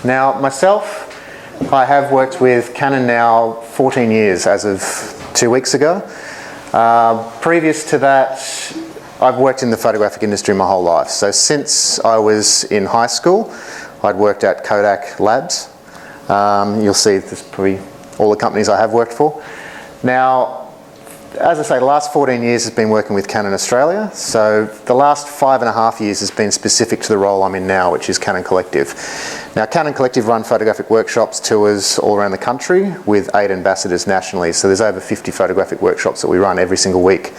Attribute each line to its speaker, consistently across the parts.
Speaker 1: Now, myself, I have worked with Canon now 14 years as of 2 weeks ago. Previous to that, I've worked in the photographic industry my whole life. So since I was in high school, I'd worked at Kodak Labs. You'll see this is probably all the companies I have worked for. Now, as I say, the last 14 years has been working with Canon Australia. So the last 5.5 years has been specific to the role I'm in now, which is Canon Collective. Now, Canon Collective run photographic workshops, tours all around the country with 8 ambassadors nationally. So there's over 50 photographic workshops that we run every single week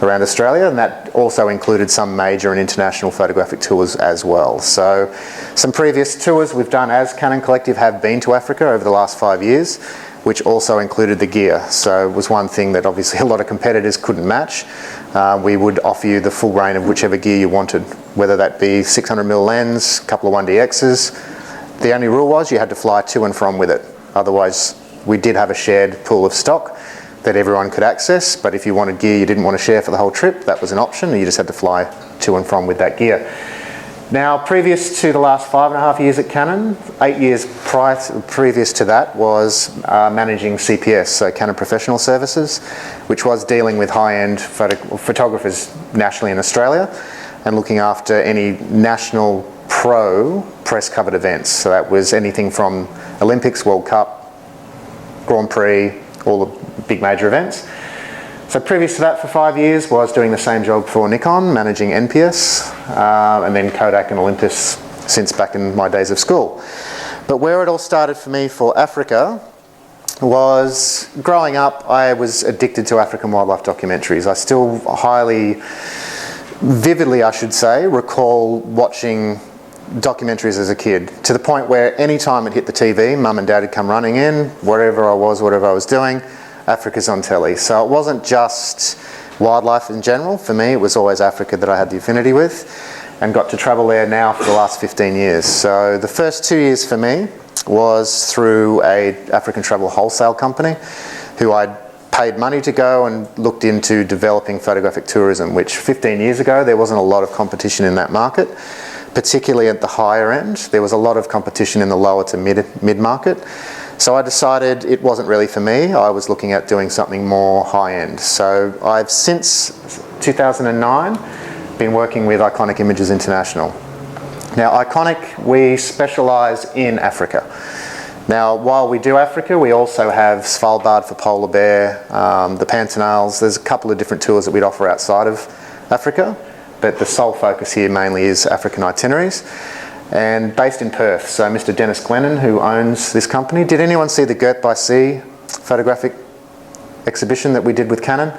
Speaker 1: around Australia, and that also included some major and international photographic tours as well. So some previous tours we've done as Canon Collective have been to Africa over the last 5 years, which also included the gear. So it was one thing that obviously a lot of competitors couldn't match. We would offer you the full range of whichever gear you wanted, whether that be 600mm lens, a couple of 1DXs. The only rule was you had to fly to and from with it. Otherwise, we did have a shared pool of stock that everyone could access, but if you wanted gear you didn't want to share for the whole trip, that was an option, and you just had to fly to and from with that gear. Now, previous to the last 5.5 years at Canon, 8 years previous to that was managing CPS, so Canon Professional Services, which was dealing with high-end photographers nationally in Australia and looking after any national pro press-covered events. So that was anything from Olympics, World Cup, Grand Prix, all the big major events. So previous to that for 5 years was doing the same job for Nikon, managing NPS, and then Kodak and Olympus since back in my days of school. But where it all started for me for Africa was growing up, I was addicted to African wildlife documentaries. I still vividly I should say, recall watching documentaries as a kid, to the point where any time it hit the TV, mum and dad would come running in, whatever I was doing, Africa's on telly. So it wasn't just wildlife in general. For me, it was always Africa that I had the affinity with, and got to travel there now for the last 15 years. So the first 2 years for me was through a African travel wholesale company who I'd paid money to go and looked into developing photographic tourism, which 15 years ago, there wasn't a lot of competition in that market, particularly at the higher end. There was a lot of competition in the lower to mid-market. So I decided it wasn't really for me. I was looking at doing something more high-end. So I've since 2009 been working with Iconic Images International. Now, Iconic, we specialise in Africa. Now, while we do Africa, we also have Svalbard for polar bear, the Pantanals. There's a couple of different tours that we'd offer outside of Africa, but the sole focus here mainly is African itineraries. And based in Perth, so Mr. Dennis Glennon, who owns this company. Did anyone see the Girt by Sea photographic exhibition that we did with Canon?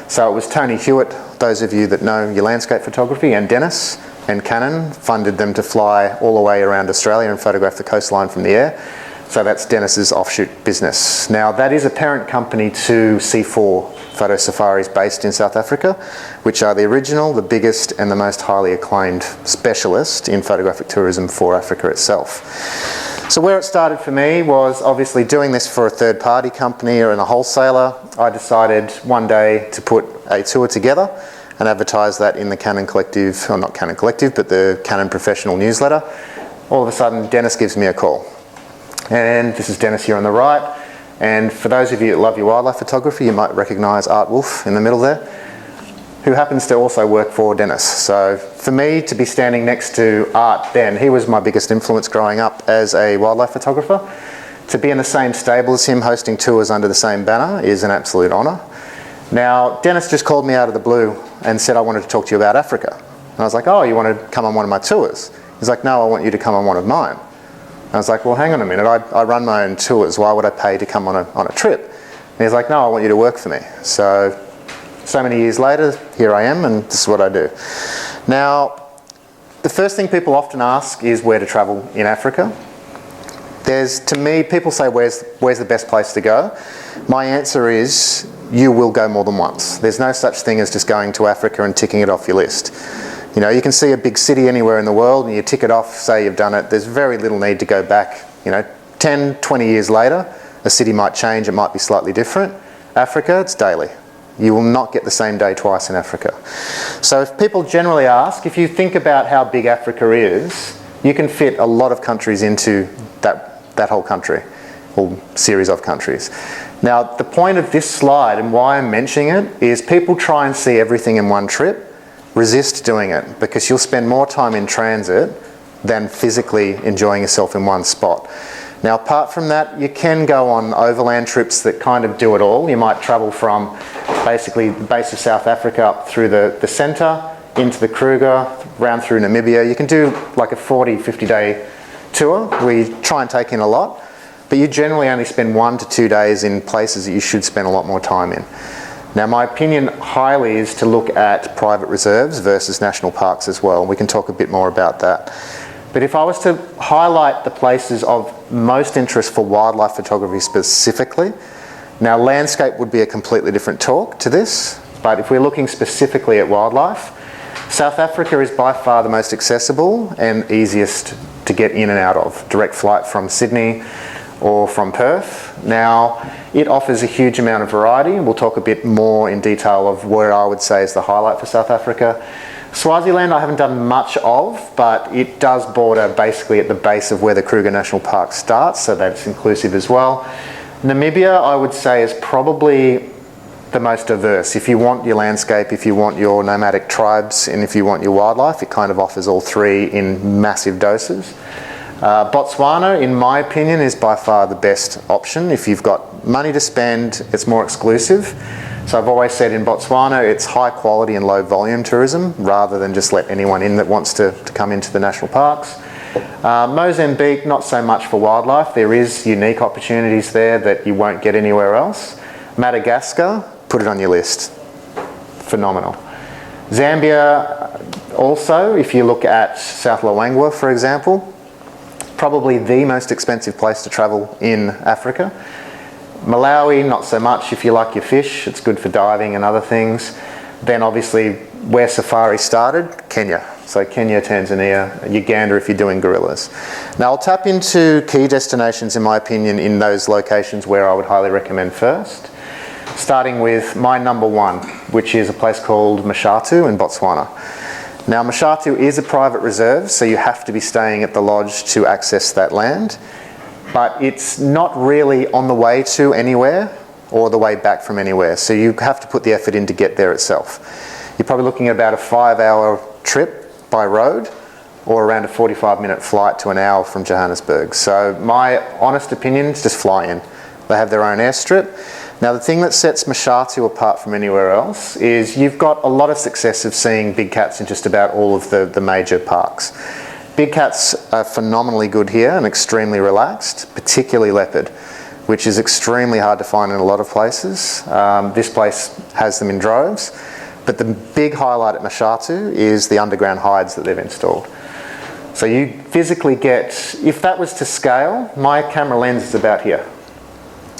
Speaker 1: So it was Tony Hewitt, those of you that know your landscape photography, and Dennis and Canon funded them to fly all the way around Australia and photograph the coastline from the air. So that's Dennis's offshoot business. Now, that is a parent company to C4 Photo Safaris based in South Africa, which are the original, the biggest and the most highly acclaimed specialist in photographic tourism for Africa itself. So where it started for me was obviously doing this for a third party company or in a wholesaler. I decided one day to put a tour together and advertise that in the Canon Collective, or not Canon Collective, but the Canon Professional newsletter. All of a sudden, Dennis gives me a call. And this is Dennis here on the right. And for those of you that love your wildlife photography, you might recognise Art Wolf in the middle there, who happens to also work for Dennis. So for me to be standing next to Art then, he was my biggest influence growing up as a wildlife photographer. To be in the same stable as him, hosting tours under the same banner, is an absolute honour. Now, Dennis just called me out of the blue and said, I wanted to talk to you about Africa. And I was like, oh, you want to come on one of my tours? He's like, no, I want you to come on one of mine. I was like, well, hang on a minute, I run my own tours, why would I pay to come on a trip? And he's like, no, I want you to work for me. So many years later, here I am, and this is what I do. Now, the first thing people often ask is where to travel in Africa. To me, people say, where's the best place to go? My answer is, you will go more than once. There's no such thing as just going to Africa and ticking it off your list. You know, you can see a big city anywhere in the world and you tick it off, say you've done it. There's very little need to go back, 10, 20 years later. A city might change, it might be slightly different. Africa, it's daily. You will not get the same day twice in Africa. So if people generally ask, if you think about how big Africa is, you can fit a lot of countries into that whole country, or series of countries. Now, the point of this slide and why I'm mentioning it is people try and see everything in one trip. Resist doing it, because you'll spend more time in transit than physically enjoying yourself in one spot. Now, apart from that, you can go on overland trips that kind of do it all. You might travel from basically the base of South Africa up through the centre, into the Kruger, round through Namibia. You can do like a 40, 50-day tour. We try and take in a lot, but you generally only spend 1 to 2 days in places that you should spend a lot more time in. Now, my opinion highly is to look at private reserves versus national parks as well. We can talk a bit more about that. But if I was to highlight the places of most interest for wildlife photography specifically, now landscape would be a completely different talk to this, but if we're looking specifically at wildlife, South Africa is by far the most accessible and easiest to get in and out of. Direct flight from Sydney or from Perth. Now, it offers a huge amount of variety. We'll talk a bit more in detail of where I would say is the highlight for South Africa. Swaziland I haven't done much of, but it does border basically at the base of where the Kruger National Park starts, so that's inclusive as well. Namibia I would say is probably the most diverse. If you want your landscape, if you want your nomadic tribes, and if you want your wildlife, it kind of offers all three in massive doses. Botswana, in my opinion, is by far the best option. If you've got money to spend, it's more exclusive. So I've always said in Botswana, it's high quality and low volume tourism, rather than just let anyone in that wants to come into the national parks. Mozambique, not so much for wildlife. There is unique opportunities there that you won't get anywhere else. Madagascar, put it on your list. Phenomenal. Zambia, also, if you look at South Luangwa, for example, probably the most expensive place to travel in Africa. Malawi, not so much if you like your fish. It's good for diving and other things. Then obviously where safari started, Kenya. So Kenya, Tanzania, Uganda if you're doing gorillas. Now I'll tap into key destinations in my opinion in those locations where I would highly recommend first. Starting with my number one, which is a place called Mashatu in Botswana. Now Mashatu is a private reserve, so you have to be staying at the lodge to access that land. But it's not really on the way to anywhere or the way back from anywhere. So you have to put the effort in to get there itself. You're probably looking at about a 5-hour trip by road or around a 45-minute flight to an hour from Johannesburg. So my honest opinion is just fly in. They have their own airstrip. Now the thing that sets Mashatu apart from anywhere else is you've got a lot of success of seeing big cats in just about all of the major parks. Big cats are phenomenally good here and extremely relaxed, particularly leopard, which is extremely hard to find in a lot of places. This place has them in droves, but the big highlight at Mashatu is the underground hides that they've installed. So you physically get, if that was to scale, my camera lens is about here.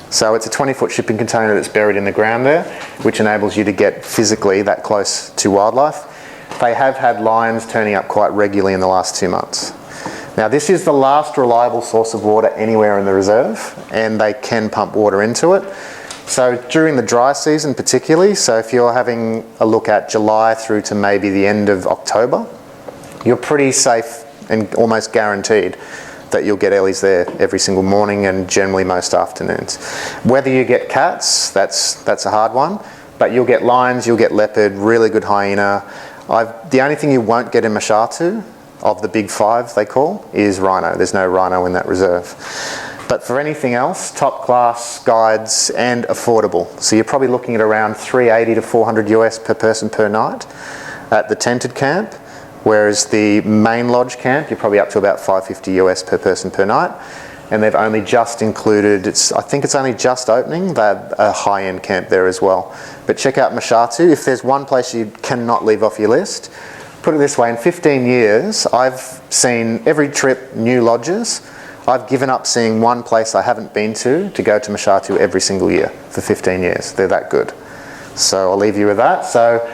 Speaker 1: So it's a 20-foot shipping container that's buried in the ground there, which enables you to get physically that close to wildlife. They have had lions turning up quite regularly in the last 2 months. Now this is the last reliable source of water anywhere in the reserve, and they can pump water into it. So during the dry season particularly, so if you're having a look at July through to maybe the end of October, you're pretty safe and almost guaranteed that you'll get ellies there every single morning and generally most afternoons. Whether you get cats, that's a hard one, but you'll get lions, you'll get leopard, really good hyena. The only thing you won't get in Mashatu, of the big five they call, is rhino. There's no rhino in that reserve. But for anything else, top class, guides, and affordable. So you're probably looking at around $380 to $400 US per person per night at the tented camp, whereas the main lodge camp, you're probably up to about $550 US per person per night. And they've only just included, I think it's only just opening, they have a high-end camp there as well. But check out Mashatu. If there's one place you cannot leave off your list, put it this way, in 15 years, I've seen every trip new lodges. I've given up seeing one place I haven't been to go to Mashatu every single year for 15 years. They're that good. So I'll leave you with that. So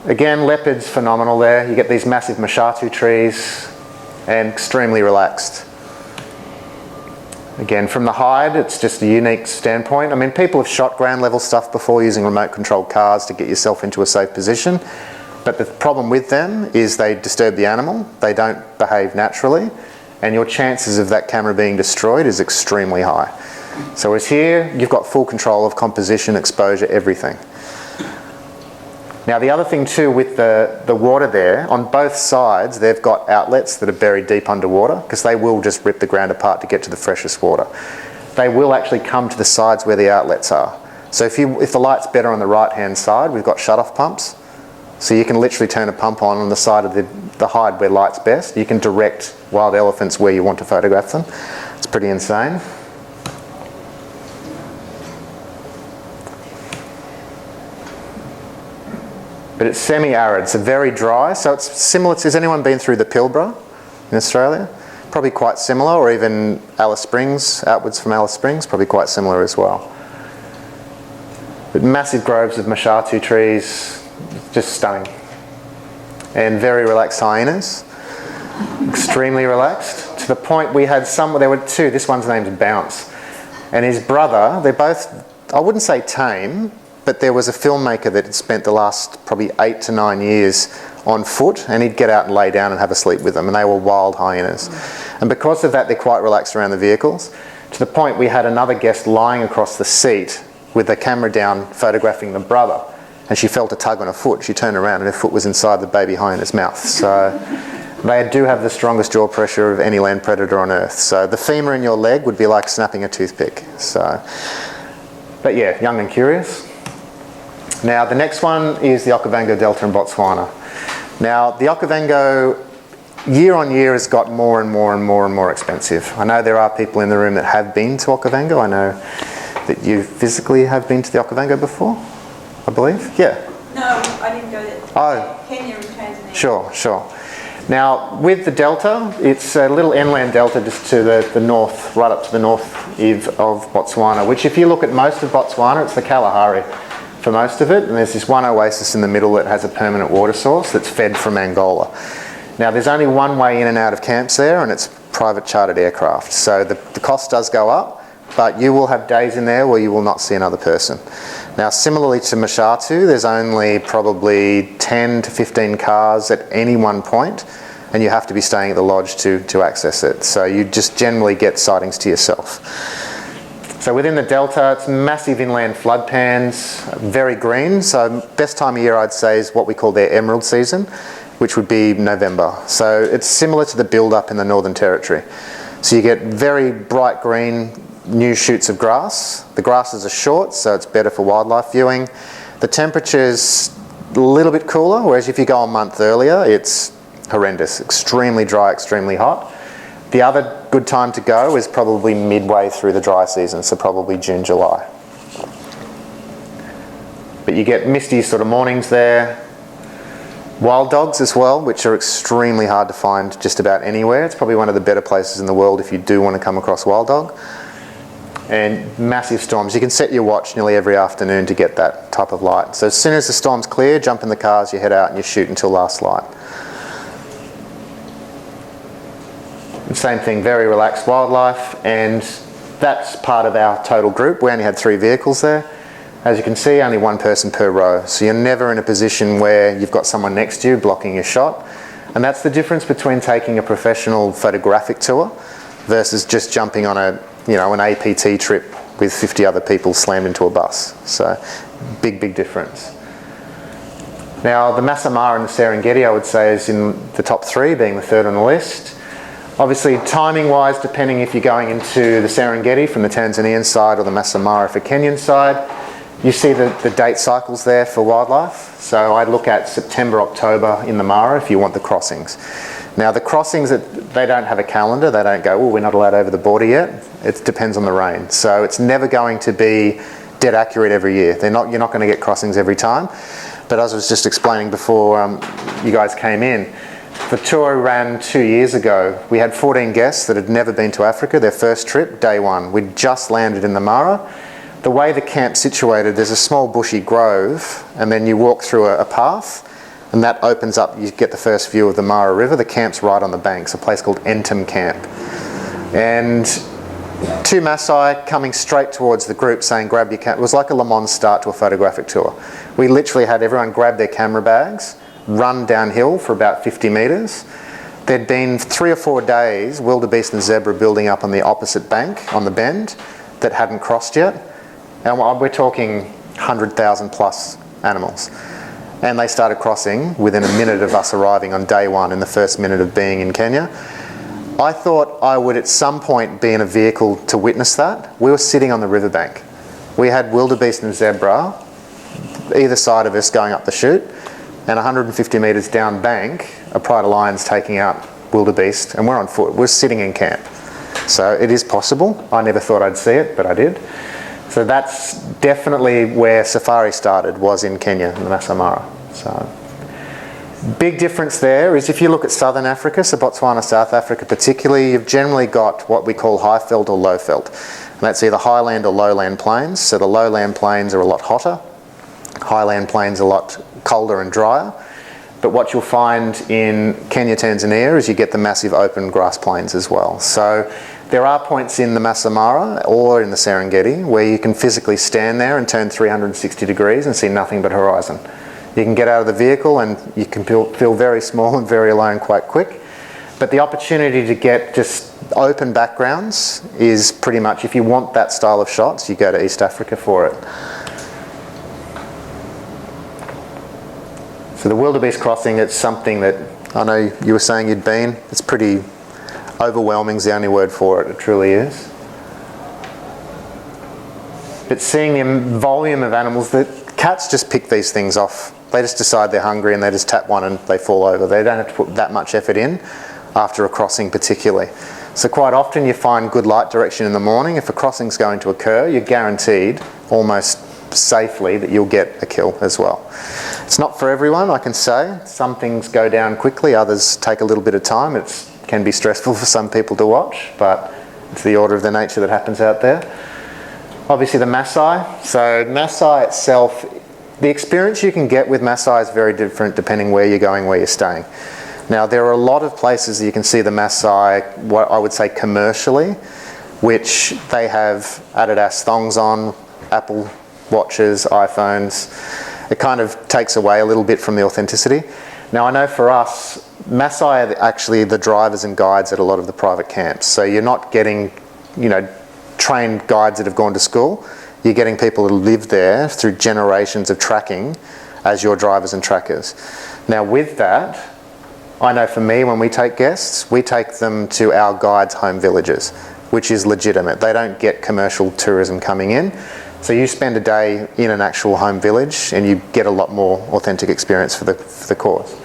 Speaker 1: again, leopard's phenomenal there. You get these massive Mashatu trees and extremely relaxed. Again, from the hide, it's just a unique standpoint. I mean, people have shot ground level stuff before using remote controlled cars to get yourself into a safe position. But the problem with them is they disturb the animal, they don't behave naturally, and your chances of that camera being destroyed is extremely high. So whereas here, you've got full control of composition, exposure, everything. Now the other thing too with the water there, on both sides they've got outlets that are buried deep underwater, because they will just rip the ground apart to get to the freshest water. They will actually come to the sides where the outlets are. So if the light's better on the right hand side, we've got shut-off pumps. So you can literally turn a pump on the side of the hide where light's best. You can direct wild elephants where you want to photograph them. It's pretty insane. But it's semi-arid, so very dry. So it's similar to, has anyone been through the Pilbara in Australia? Probably quite similar, or even Alice Springs, outwards from Alice Springs, probably quite similar as well. But massive groves of mashatu trees, just stunning. And very relaxed hyenas, extremely relaxed, to the point we had there were two, this one's name's Bounce. And his brother, they're both, I wouldn't say tame, but there was a filmmaker that had spent the last probably 8 to 9 years on foot, and he'd get out and lay down and have a sleep with them, and they were wild hyenas. And because of that, they're quite relaxed around the vehicles, to the point we had another guest lying across the seat with the camera down photographing the brother, and she felt a tug on her foot. She turned around and her foot was inside the baby hyena's mouth. So they do have the strongest jaw pressure of any land predator on earth. So the femur in your leg would be like snapping a toothpick. So, but yeah, young and curious. Now the next one is the Okavango Delta in Botswana. Now the Okavango year on year has got more and more and more and more expensive. I know there are people in the room that have been to Okavango. I know that you physically have been to the Okavango before, I believe. Yeah.
Speaker 2: No, I didn't go there.
Speaker 1: Oh.
Speaker 2: Kenya and Tanzania.
Speaker 1: Sure. Now with the delta, it's a little inland delta just to the north, right up to the north of Botswana, which if you look at most of Botswana, it's the Kalahari for most of it, and there's this one oasis in the middle that has a permanent water source that's fed from Angola. Now there's only one way in and out of camps there, and it's private chartered aircraft, so the cost does go up, but you will have days in there where you will not see another person. Now similarly to Mashatu, there's only probably 10 to 15 cars at any one point, and you have to be staying at the lodge to access it, so you just generally get sightings to yourself. So within the delta, it's massive inland flood pans, very green. So best time of year I'd say is what we call their emerald season, which would be November. So it's similar to the build-up in the Northern Territory. So you get very bright green, new shoots of grass. The grasses are short, so it's better for wildlife viewing. The temperature's a little bit cooler, whereas if you go a month earlier, it's horrendous, extremely dry, extremely hot. The other good time to go is probably midway through the dry season, so probably June, July. But you get misty sort of mornings there. Wild dogs as well, which are extremely hard to find just about anywhere. It's probably one of the better places in the world if you do want to come across wild dog. And massive storms. You can set your watch nearly every afternoon to get that type of light. So as soon as the storm's clear, jump in the cars, you head out and you shoot until last light. Same thing, very relaxed wildlife, and that's part of our total group. We only had 3 vehicles there. As you can see, only 1 person per row. So you're never in a position where you've got someone next to you blocking your shot. And that's the difference between taking a professional photographic tour versus just jumping on an APT trip with 50 other people slammed into a bus. So big difference. Now the Masai Mara and the Serengeti I would say is in the top 3, being the 3rd on the list. Obviously timing wise, depending if you're going into the Serengeti from the Tanzanian side or the Masai Mara for Kenyan side, you see the date cycles there for wildlife. So I'd look at September, October in the Mara if you want the crossings. Now the crossings, they don't have a calendar, they don't go, oh, we're not allowed over the border yet. It depends on the rain. So it's never going to be dead accurate every year. You're not going to get crossings every time. But as I was just explaining before you guys came in, the tour ran 2 years ago. We had 14 guests that had never been to Africa, their first trip, day 1. We'd just landed in the Mara. The way the camp's situated, there's a small bushy grove, and then you walk through a path, and that opens up, you get the first view of the Mara River. The camp's right on the banks, a place called Entum Camp. And 2 Maasai coming straight towards the group saying, grab your camera. It was like a Le Mans start to a photographic tour. We literally had everyone grab their camera bags run downhill for about 50 metres. There'd been 3 or 4 days wildebeest and zebra building up on the opposite bank, on the bend, that hadn't crossed yet. And we're talking 100,000 plus animals. And they started crossing within a minute of us arriving on day one, in the first minute of being in Kenya. I thought I would at some point be in a vehicle to witness that. We were sitting on the riverbank. We had wildebeest and zebra either side of us going up the chute, and 150 metres down bank, a pride of lions taking out wildebeest, and we're on foot. We're sitting in camp. So it is possible. I never thought I'd see it, but I did. So that's definitely where safari started, was in Kenya, in the Masai Mara. So big difference there is if you look at southern Africa, so Botswana, South Africa particularly, you've generally got what we call high veld or low veld. And that's either highland or lowland plains. So the lowland plains are a lot hotter, highland plains are a lot colder and drier. But what you'll find in Kenya, Tanzania is you get the massive open grass plains as well. So there are points in the Masai Mara or in the Serengeti where you can physically stand there and turn 360 degrees and see nothing but horizon. You can get out of the vehicle and you can feel very small and very alone quite quick. But the opportunity to get just open backgrounds is pretty much, if you want that style of shots, you go to East Africa for it. So the wildebeest crossing, it's something that I know you were saying you'd been. It's pretty overwhelming is the only word for it. It truly is. But seeing the volume of animals, that cats just pick these things off. They just decide they're hungry and they just tap one and they fall over. They don't have to put that much effort in after a crossing particularly. So quite often you find good light direction in the morning. If a crossing's going to occur, you're guaranteed almost safely that you'll get a kill as well. It's not for everyone, I can say. Some things go down quickly, others take a little bit of time. It can be stressful for some people to watch, but it's the order of the nature that happens out there. Obviously the Maasai. So Maasai itself, the experience you can get with Maasai is very different depending where you're going, where you're staying. Now there are a lot of places that you can see the Maasai, what I would say commercially, which they have Adidas thongs on, Apple watches, iPhones. It kind of takes away a little bit from the authenticity. Now I know for us, Maasai are actually the drivers and guides at a lot of the private camps. So you're not getting, trained guides that have gone to school. You're getting people who live there through generations of tracking as your drivers and trackers. Now with that, I know for me, when we take guests, we take them to our guides' home villages, which is legitimate. They don't get commercial tourism coming in. So you spend a day in an actual home village and you get a lot more authentic experience for the cause.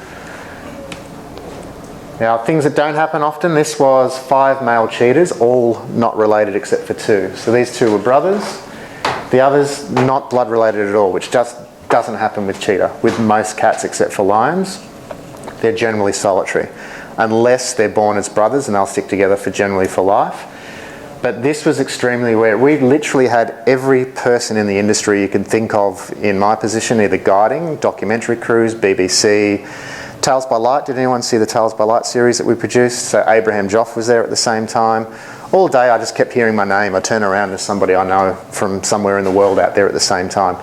Speaker 1: Now, things that don't happen often, this was 5 male cheetahs, all not related except for 2. So these 2 were brothers. The others, not blood related at all, which just doesn't happen with cheetah. With most cats except for lions, they're generally solitary. Unless they're born as brothers and they'll stick together generally for life. But this was extremely rare. We literally had every person in the industry you could think of in my position, either guiding, documentary crews, BBC, Tales by Light. Did anyone see the Tales by Light series that we produced? So Abraham Joff was there at the same time. All day I just kept hearing my name. I turn around to somebody I know from somewhere in the world out there at the same time.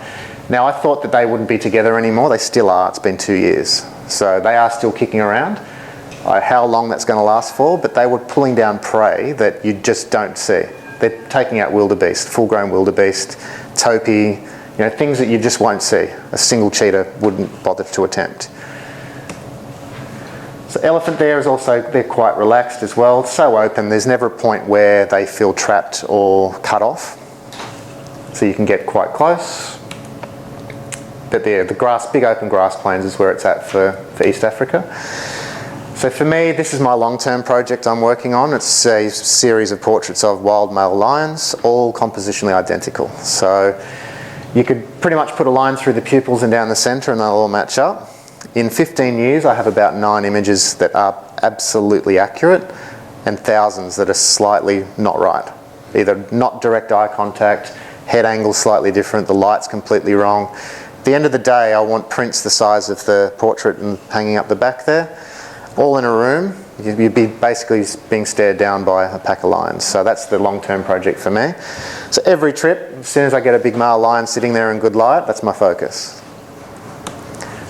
Speaker 1: Now I thought that they wouldn't be together anymore. They still are. It's been 2 years. So they are still kicking around. How long that's going to last for, but they were pulling down prey that you just don't see. They're taking out wildebeest, full-grown wildebeest, topi, things that you just won't see. A single cheetah wouldn't bother to attempt. So elephant there is also, they're quite relaxed as well. It's so open, there's never a point where they feel trapped or cut off. So you can get quite close. But there, the grass, big open grass plains is where it's at for East Africa. So for me, this is my long-term project I'm working on. It's a series of portraits of wild male lions, all compositionally identical. So you could pretty much put a line through the pupils and down the centre and they'll all match up. In 15 years, I have about 9 images that are absolutely accurate and thousands that are slightly not right. Either not direct eye contact, head angle slightly different, the light's completely wrong. At the end of the day, I want prints the size of the portrait and hanging up the back there. All in a room, you'd be basically being stared down by a pack of lions. So that's the long-term project for me. So every trip, as soon as I get a big male lion sitting there in good light, that's my focus.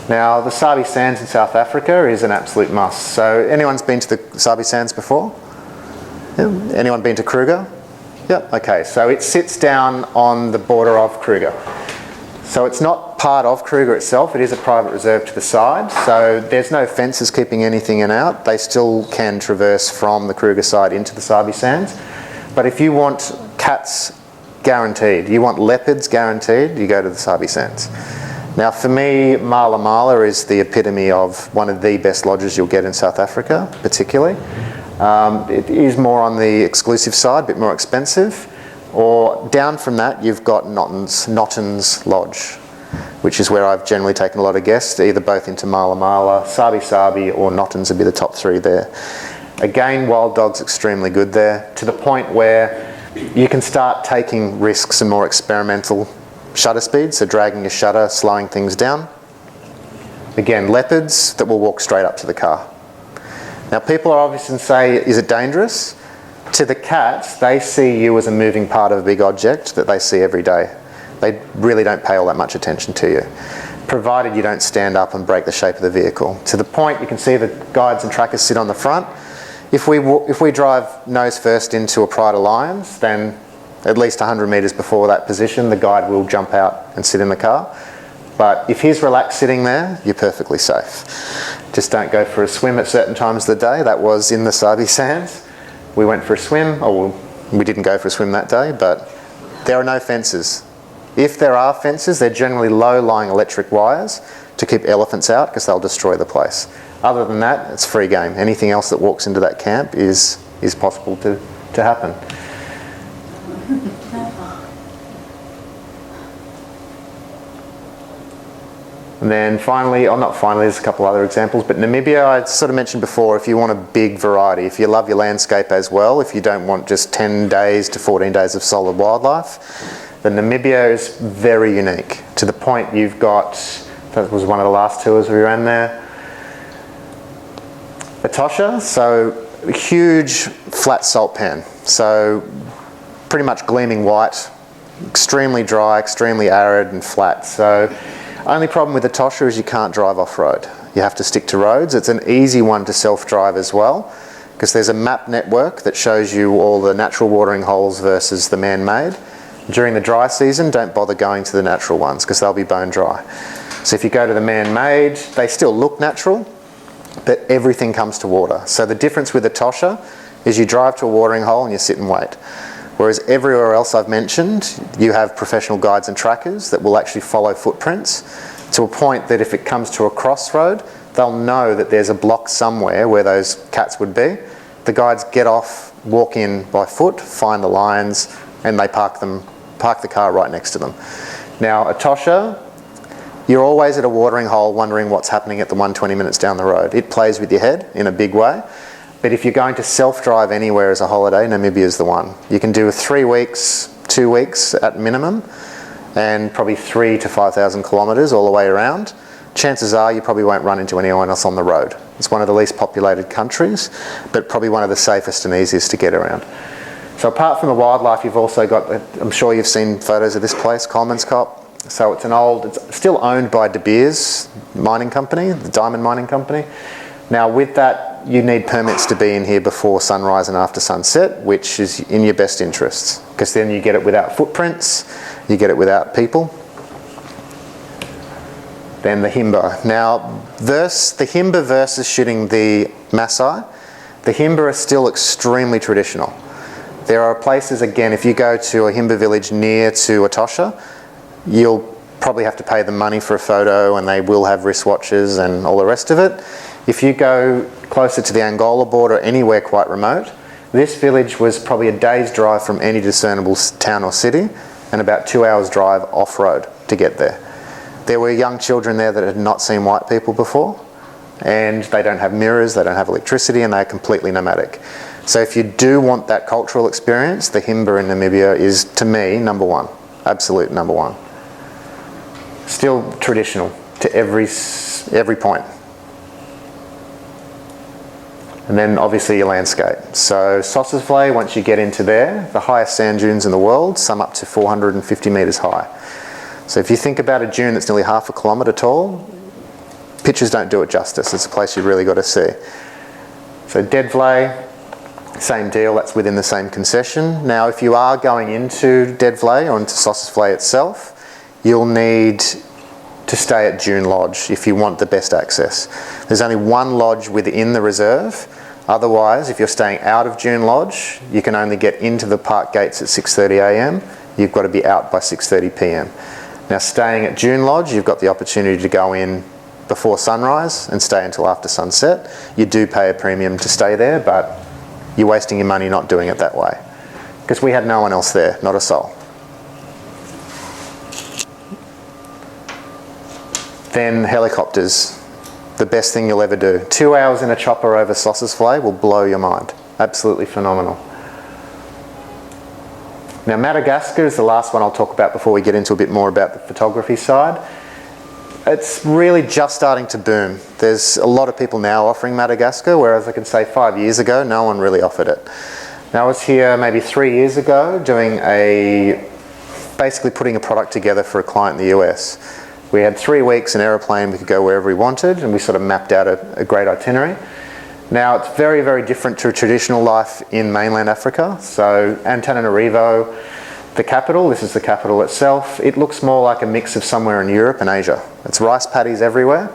Speaker 1: Now, the Sabi Sands in South Africa is an absolute must. So, anyone's been to the Sabi Sands before? Yeah. Anyone been to Kruger? Yep. Okay, so it sits down on the border of Kruger. So it's not part of Kruger itself, it is a private reserve to the side, so there's no fences keeping anything in out. They still can traverse from the Kruger side into the Sabi Sands. But if you want cats guaranteed, you want leopards guaranteed, you go to the Sabi Sands. Now for me, Mala Mala is the epitome of one of the best lodges you'll get in South Africa, particularly. It is more on the exclusive side, a bit more expensive. Or down from that, you've got Notton's Lodge, which is where I've generally taken a lot of guests, either both into Mala Mala, Sabi Sabi, or Notton's would be the top three there. Again, wild dogs extremely good there, to the point where you can start taking risks and more experimental shutter speeds, so dragging your shutter, slowing things down. Again, leopards that will walk straight up to the car. Now people are obviously say, is it dangerous? To the cats, they see you as a moving part of a big object that they see every day. They really don't pay all that much attention to you, provided you don't stand up and break the shape of the vehicle. To the point, you can see the guides and trackers sit on the front. If we drive nose first into a pride of lions, then at least 100 metres before that position, the guide will jump out and sit in the car. But if he's relaxed sitting there, you're perfectly safe. Just don't go for a swim at certain times of the day. That was in the Sabi Sands. We went for a swim, or we didn't go for a swim that day, but there are no fences. If there are fences, they're generally low-lying electric wires to keep elephants out because they'll destroy the place. Other than that, it's free game. Anything else that walks into that camp is possible to happen. And then finally, or not finally, there's a couple other examples, but Namibia, I sort of mentioned before, if you want a big variety, if you love your landscape as well, if you don't want just 10 days to 14 days of solid wildlife, then Namibia is very unique, to the point you've got, that was one of the last tours we ran there, Etosha, so huge flat salt pan, so pretty much gleaming white, extremely dry, extremely arid and flat. So only problem with Etosha is you can't drive off-road. You have to stick to roads. It's an easy one to self-drive as well, because there's a map network that shows you all the natural watering holes versus the man-made. During the dry season, don't bother going to the natural ones because they'll be bone dry. So if you go to the man-made, they still look natural, but everything comes to water. So the difference with Etosha is you drive to a watering hole and you sit and wait. Whereas everywhere else I've mentioned, you have professional guides and trackers that will actually follow footprints to a point that if it comes to a crossroad, they'll know that there's a block somewhere where those cats would be. The guides get off, walk in by foot, find the lions, and they park the car right next to them. Now, Etosha, you're always at a watering hole wondering what's happening at the 120 minutes down the road. It plays with your head in a big way. But if you're going to self-drive anywhere as a holiday, Namibia is the one. You can do 3 weeks, 2 weeks at minimum, and probably 3,000 to 5,000 kilometres all the way around. Chances are you probably won't run into anyone else on the road. It's one of the least populated countries, but probably one of the safest and easiest to get around. So apart from the wildlife, you've also got, I'm sure you've seen photos of this place, Coleman's Cop. So it's still owned by De Beers mining company, the diamond mining company. Now with that, you need permits to be in here before sunrise and after sunset, which is in your best interests, because then you get it without footprints, you get it without people. Then the Himba. Now, the Himba versus shooting the Maasai, the Himba are still extremely traditional. There are places, again, if you go to a Himba village near to Etosha, you'll probably have to pay them money for a photo, and they will have wristwatches and all the rest of it. If you go closer to the Angola border, anywhere quite remote, this village was probably a day's drive from any discernible town or city, and about 2 hours drive off-road to get there. There were young children there that had not seen white people before, and they don't have mirrors, they don't have electricity, and they're completely nomadic. So if you do want that cultural experience, the Himba in Namibia is, to me, number one, absolute number one. Still traditional to every point. And then obviously your landscape. So Sossusvlei, once you get into there, the highest sand dunes in the world, some up to 450 metres high. So if you think about a dune that's nearly half a kilometre tall, pictures don't do it justice. It's a place you've really got to see. So Dead Vley, same deal, that's within the same concession. Now if you are going into Dead Vley or into Sauces Vley itself, you'll need to stay at Dune Lodge if you want the best access. There's only one lodge within the reserve. Otherwise, if you're staying out of Dune Lodge, you can only get into the park gates at 6:30 a.m. You've got to be out by 6:30 p.m. Now staying at Dune Lodge, you've got the opportunity to go in before sunrise and stay until after sunset. You do pay a premium to stay there, but you're wasting your money not doing it that way. Because we had no one else there, not a soul. Then helicopters, the best thing you'll ever do. 2 hours in a chopper over Sauces Vley will blow your mind. Absolutely phenomenal. Now Madagascar is the last one I'll talk about before we get into a bit more about the photography side. It's really just starting to boom. There's a lot of people now offering Madagascar, whereas I can say 5 years ago, no one really offered it. Now I was here maybe 3 years ago doing basically putting a product together for a client in the US. We had 3 weeks, an aeroplane, we could go wherever we wanted, and we sort of mapped out a great itinerary. Now it's very, very different to a traditional life in mainland Africa. So Antananarivo, the capital, this is the capital itself, it looks more like a mix of somewhere in Europe and Asia. It's rice paddies everywhere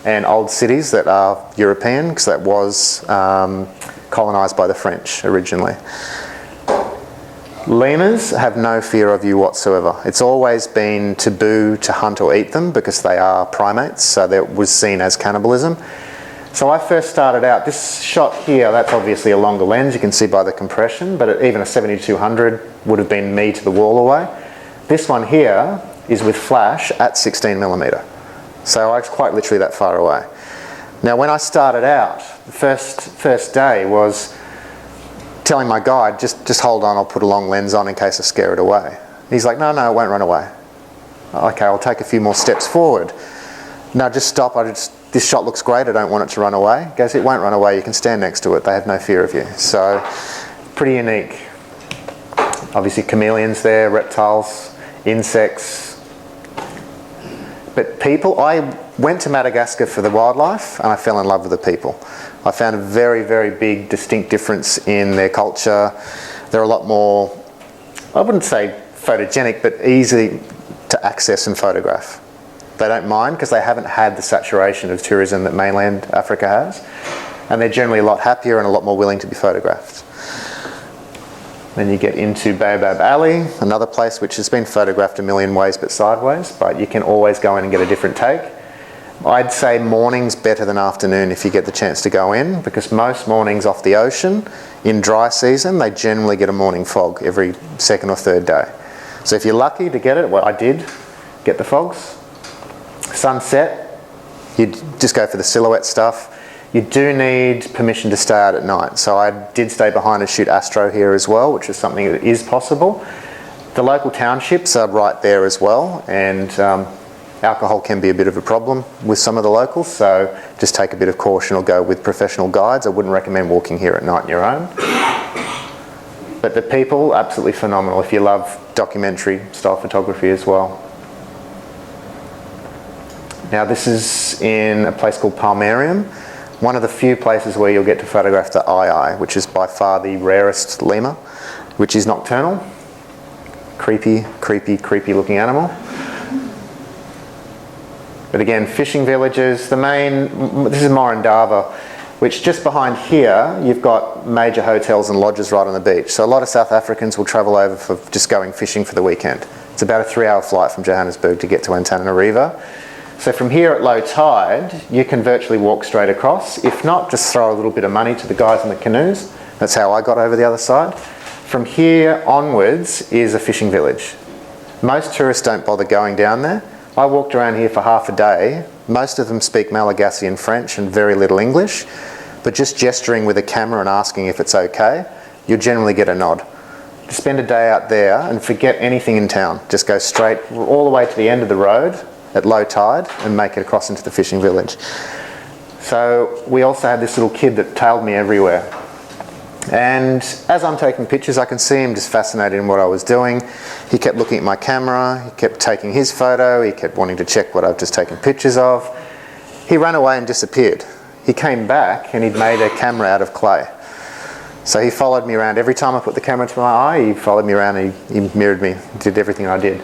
Speaker 1: and old cities that are European, because that was colonised by the French originally. Lemurs have no fear of you whatsoever. It's always been taboo to hunt or eat them because they are primates, so that was seen as cannibalism. So I first started out, this shot here, that's obviously a longer lens, you can see by the compression, but even a 7200 would have been me to the wall away. This one here is with flash at 16mm. So I was quite literally that far away. Now when I started out, the first day was telling my guide, just hold on, I'll put a long lens on in case I scare it away. He's like, no, it won't run away. Okay, I'll take a few more steps forward. No, just stop, this shot looks great, I don't want it to run away. He goes, it won't run away, you can stand next to it, they have no fear of you. So, pretty unique. Obviously chameleons there, reptiles, insects. But people, I went to Madagascar for the wildlife and I fell in love with the people. I found a very, very big distinct difference in their culture. They're a lot more, I wouldn't say photogenic, but easy to access and photograph. They don't mind because they haven't had the saturation of tourism that mainland Africa has, and they're generally a lot happier and a lot more willing to be photographed. Then you get into Baobab Alley, another place which has been photographed a million ways but sideways, but you can always go in and get a different take. I'd say morning's better than afternoon if you get the chance to go in, because most mornings off the ocean in dry season they generally get a morning fog every second or third day. So if you're lucky to get it, well I did get the fogs. Sunset, you just go for the silhouette stuff. You do need permission to stay out at night. So I did stay behind and shoot astro here as well, which is something that is possible. The local townships are right there as well, and alcohol can be a bit of a problem with some of the locals, so just take a bit of caution or go with professional guides. I wouldn't recommend walking here at night on your own. But the people, absolutely phenomenal if you love documentary style photography as well. Now this is in a place called Palmarium, one of the few places where you'll get to photograph the ii, which is by far the rarest lemur, which is nocturnal. Creepy, creepy, creepy looking animal. But again, fishing villages, this is Morondava, which just behind here, you've got major hotels and lodges right on the beach. So a lot of South Africans will travel over for just going fishing for the weekend. It's about a 3-hour flight from Johannesburg to get to Antananarivo. So from here at low tide, you can virtually walk straight across. If not, just throw a little bit of money to the guys in the canoes. That's how I got over the other side. From here onwards is a fishing village. Most tourists don't bother going down there. I walked around here for half a day. Most of them speak Malagasy and French and very little English, but just gesturing with a camera and asking if it's okay, you'll generally get a nod. Spend a day out there and forget anything in town. Just go straight all the way to the end of the road at low tide and make it across into the fishing village. So we also had this little kid that tailed me everywhere. And as I'm taking pictures, I can see him just fascinated in what I was doing. He kept looking at my camera, he kept taking his photo, he kept wanting to check what I've just taken pictures of. He ran away and disappeared. He came back and he'd made a camera out of clay. So he followed me around. Every time I put the camera to my eye, he followed me around and he mirrored me, did everything I did.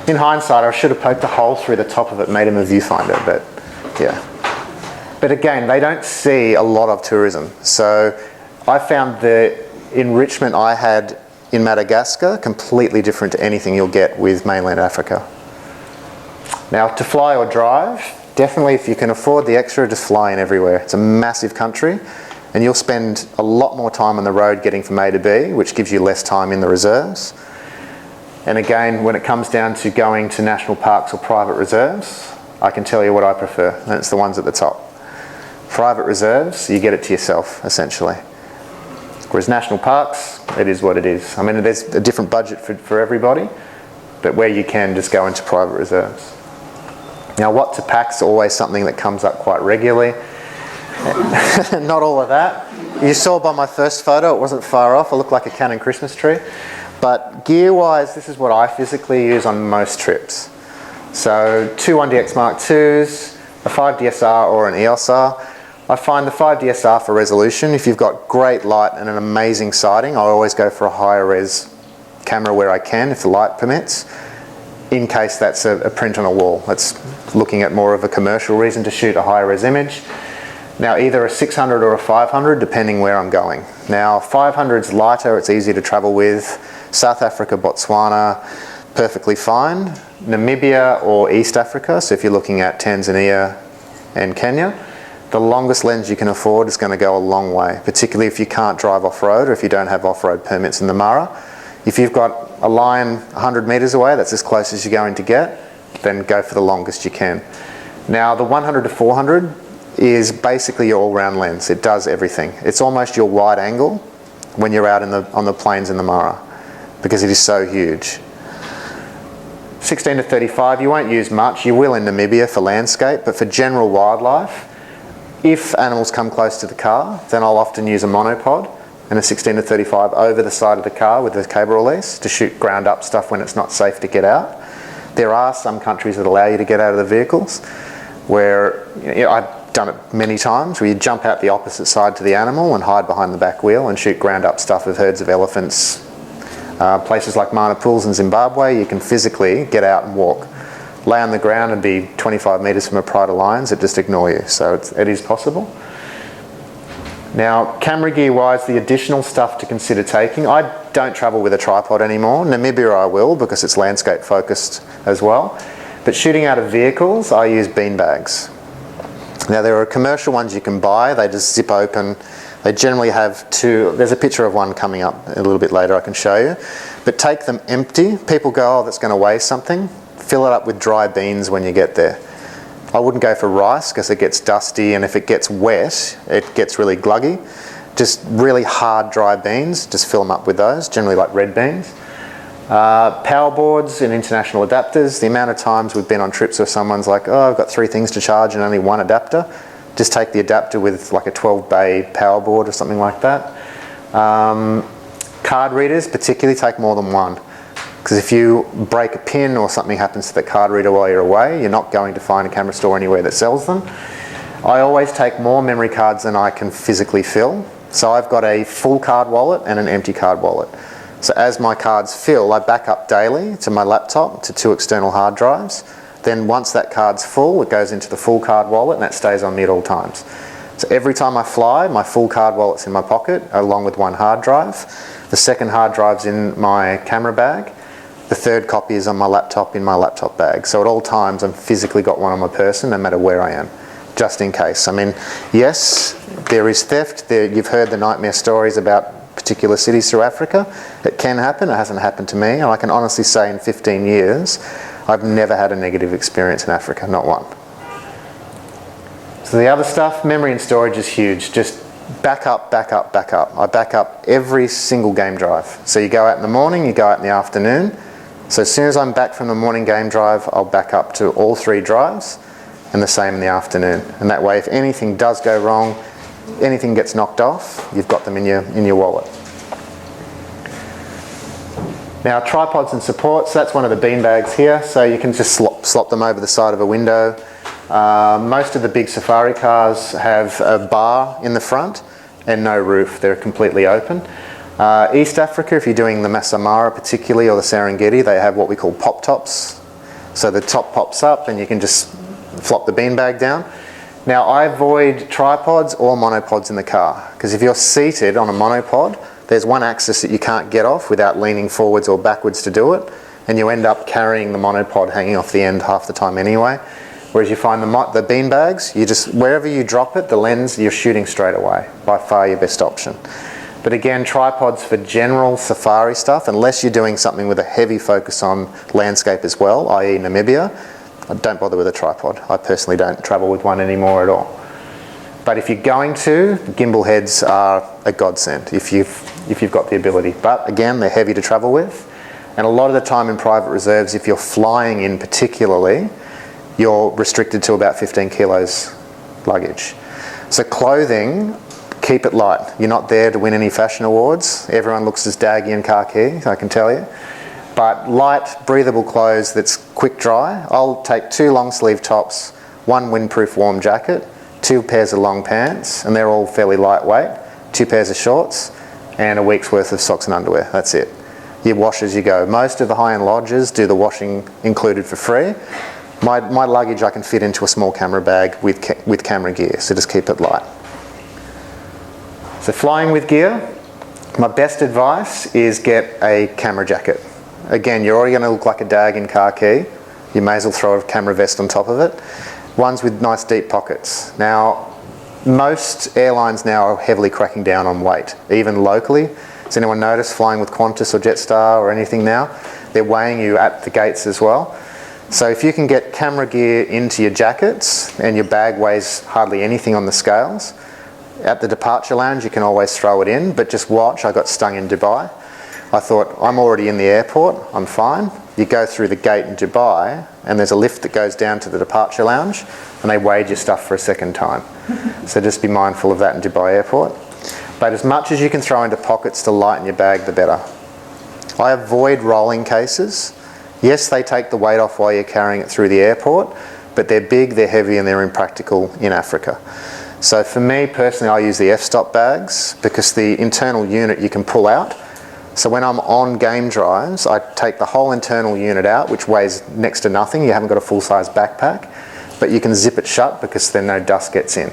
Speaker 1: In hindsight, I should have poked a hole through the top of it, made him a viewfinder, but yeah. But again, they don't see a lot of tourism. So I found the enrichment I had in Madagascar completely different to anything you'll get with mainland Africa. Now, to fly or drive, definitely if you can afford the extra, just fly in everywhere. It's a massive country and you'll spend a lot more time on the road getting from A to B, which gives you less time in the reserves. And again, when it comes down to going to national parks or private reserves, I can tell you what I prefer, and it's the ones at the top. Private reserves, you get it to yourself, essentially. Whereas national parks, it is what it is. I mean, there's a different budget for everybody, but where you can, just go into private reserves. Now, what to pack's always something that comes up quite regularly. Not all of that. You saw by my first photo, it wasn't far off. I looked like a Canon Christmas tree. But gear-wise, this is what I physically use on most trips. So 2 1DX Mark IIs, a 5DSR or an EOS R. I find the 5DSR for resolution. If you've got great light and an amazing sighting, I always go for a higher res camera where I can, if the light permits, in case that's a print on a wall. That's looking at more of a commercial reason to shoot a higher res image. Now, either a 600 or a 500, depending where I'm going. Now, 500's lighter, it's easy to travel with. South Africa, Botswana, perfectly fine. Namibia or East Africa, so if you're looking at Tanzania and Kenya, the longest lens you can afford is going to go a long way, particularly if you can't drive off-road or if you don't have off-road permits in the Mara. If you've got a line 100 metres away, that's as close as you're going to get, then go for the longest you can. Now, the 100 to 400 is basically your all-round lens. It does everything. It's almost your wide angle when you're out on the plains in the Mara, because it is so huge. 16 to 35, you won't use much. You will in Namibia for landscape, but for general wildlife, if animals come close to the car, then I'll often use a monopod and a 16 to 35 over the side of the car with a cable release to shoot ground up stuff when it's not safe to get out. There are some countries that allow you to get out of the vehicles where, I've done it many times, where you jump out the opposite side to the animal and hide behind the back wheel and shoot ground up stuff with herds of elephants. Places like Mana Pools in Zimbabwe, you can physically get out and walk. Lay on the ground and be 25 metres from a pride of lions that just ignore you. So it is possible. Now, camera gear wise, the additional stuff to consider taking, I don't travel with a tripod anymore. Namibia I will, because it's landscape focused as well. But shooting out of vehicles, I use bean bags. Now, there are commercial ones you can buy. They just zip open. They generally have 2, there's a picture of one coming up a little bit later I can show you. But take them empty. People go, oh, that's going to weigh something. Fill it up with dry beans when you get there. I wouldn't go for rice because it gets dusty, and if it gets wet, it gets really gluggy. Just really hard dry beans, just fill them up with those, generally like red beans. Power boards and international adapters. The amount of times we've been on trips where someone's like, oh, I've got 3 things to charge and only 1 adapter. Just take the adapter with like a 12-bay power board or something like that. Card readers particularly take more than 1. Because if you break a pin or something happens to the card reader while you're away, you're not going to find a camera store anywhere that sells them. I always take more memory cards than I can physically fill. So I've got a full card wallet and an empty card wallet. So as my cards fill, I back up daily to my laptop to 2 external hard drives. Then once that card's full, it goes into the full card wallet and that stays on me at all times. So every time I fly, my full card wallet's in my pocket along with 1 hard drive. The second hard drive's in my camera bag. The third copy is on my laptop in my laptop bag. So at all times I've physically got one on my person no matter where I am, just in case. I mean, yes, there is theft. You've heard the nightmare stories about particular cities through Africa. It can happen. It hasn't happened to me. And I can honestly say in 15 years, I've never had a negative experience in Africa, not one. So the other stuff, memory and storage is huge. Just back up, back up, back up. I back up every single game drive. So you go out in the morning, you go out in the afternoon. So as soon as I'm back from the morning game drive, I'll back up to all 3 drives and the same in the afternoon. And that way, if anything does go wrong, anything gets knocked off, you've got them in your wallet. Now, tripods and supports, that's one of the bean bags here. So you can just slop them over the side of a window. Most of the big safari cars have a bar in the front and no roof. They're completely open. East Africa, if you're doing the Masai Mara particularly, or the Serengeti, they have what we call pop tops. So the top pops up and you can just flop the beanbag down. Now I avoid tripods or monopods in the car, because if you're seated on a monopod, there's one axis that you can't get off without leaning forwards or backwards to do it, and you end up carrying the monopod hanging off the end half the time anyway. Whereas you find the beanbags, you just, wherever you drop it, the lens, you're shooting straight away. By far your best option. But again, tripods for general safari stuff, unless you're doing something with a heavy focus on landscape as well, i.e. Namibia, I don't bother with a tripod. I personally don't travel with one anymore at all. But if you're going to, gimbal heads are a godsend if you've got the ability. But again, they're heavy to travel with. And a lot of the time in private reserves, if you're flying in particularly, you're restricted to about 15 kilos luggage. So clothing, keep it light. You're not there to win any fashion awards. Everyone looks as daggy and khaki, I can tell you. But light, breathable clothes that's quick dry. I'll take 2 long sleeve tops, 1 windproof warm jacket, 2 pairs of long pants, and they're all fairly lightweight, 2 pairs of shorts, and a week's worth of socks and underwear. That's it. You wash as you go. Most of the high-end lodges do the washing included for free. My luggage I can fit into a small camera bag with camera gear, so just keep it light. So flying with gear, my best advice is get a camera jacket. Again, you're already going to look like a dag in khaki. You may as well throw a camera vest on top of it. Ones with nice deep pockets. Now, most airlines now are heavily cracking down on weight, even locally. Has anyone noticed flying with Qantas or Jetstar or anything now? They're weighing you at the gates as well. So if you can get camera gear into your jackets and your bag weighs hardly anything on the scales, at the departure lounge you can always throw it in, but just watch. I got stung in Dubai. I thought, I'm already in the airport, I'm fine. You go through the gate in Dubai and there's a lift that goes down to the departure lounge and they weighed your stuff for a second time. So just be mindful of that in Dubai airport. But as much as you can throw into pockets to lighten your bag, the better. I avoid rolling cases. Yes, they take the weight off while you're carrying it through the airport, but they're big, they're heavy, and they're impractical in Africa. So for me personally, I use the f-stop bags because the internal unit you can pull out. So when I'm on game drives, I take the whole internal unit out, which weighs next to nothing. You haven't got a full-size backpack, but you can zip it shut because then no dust gets in.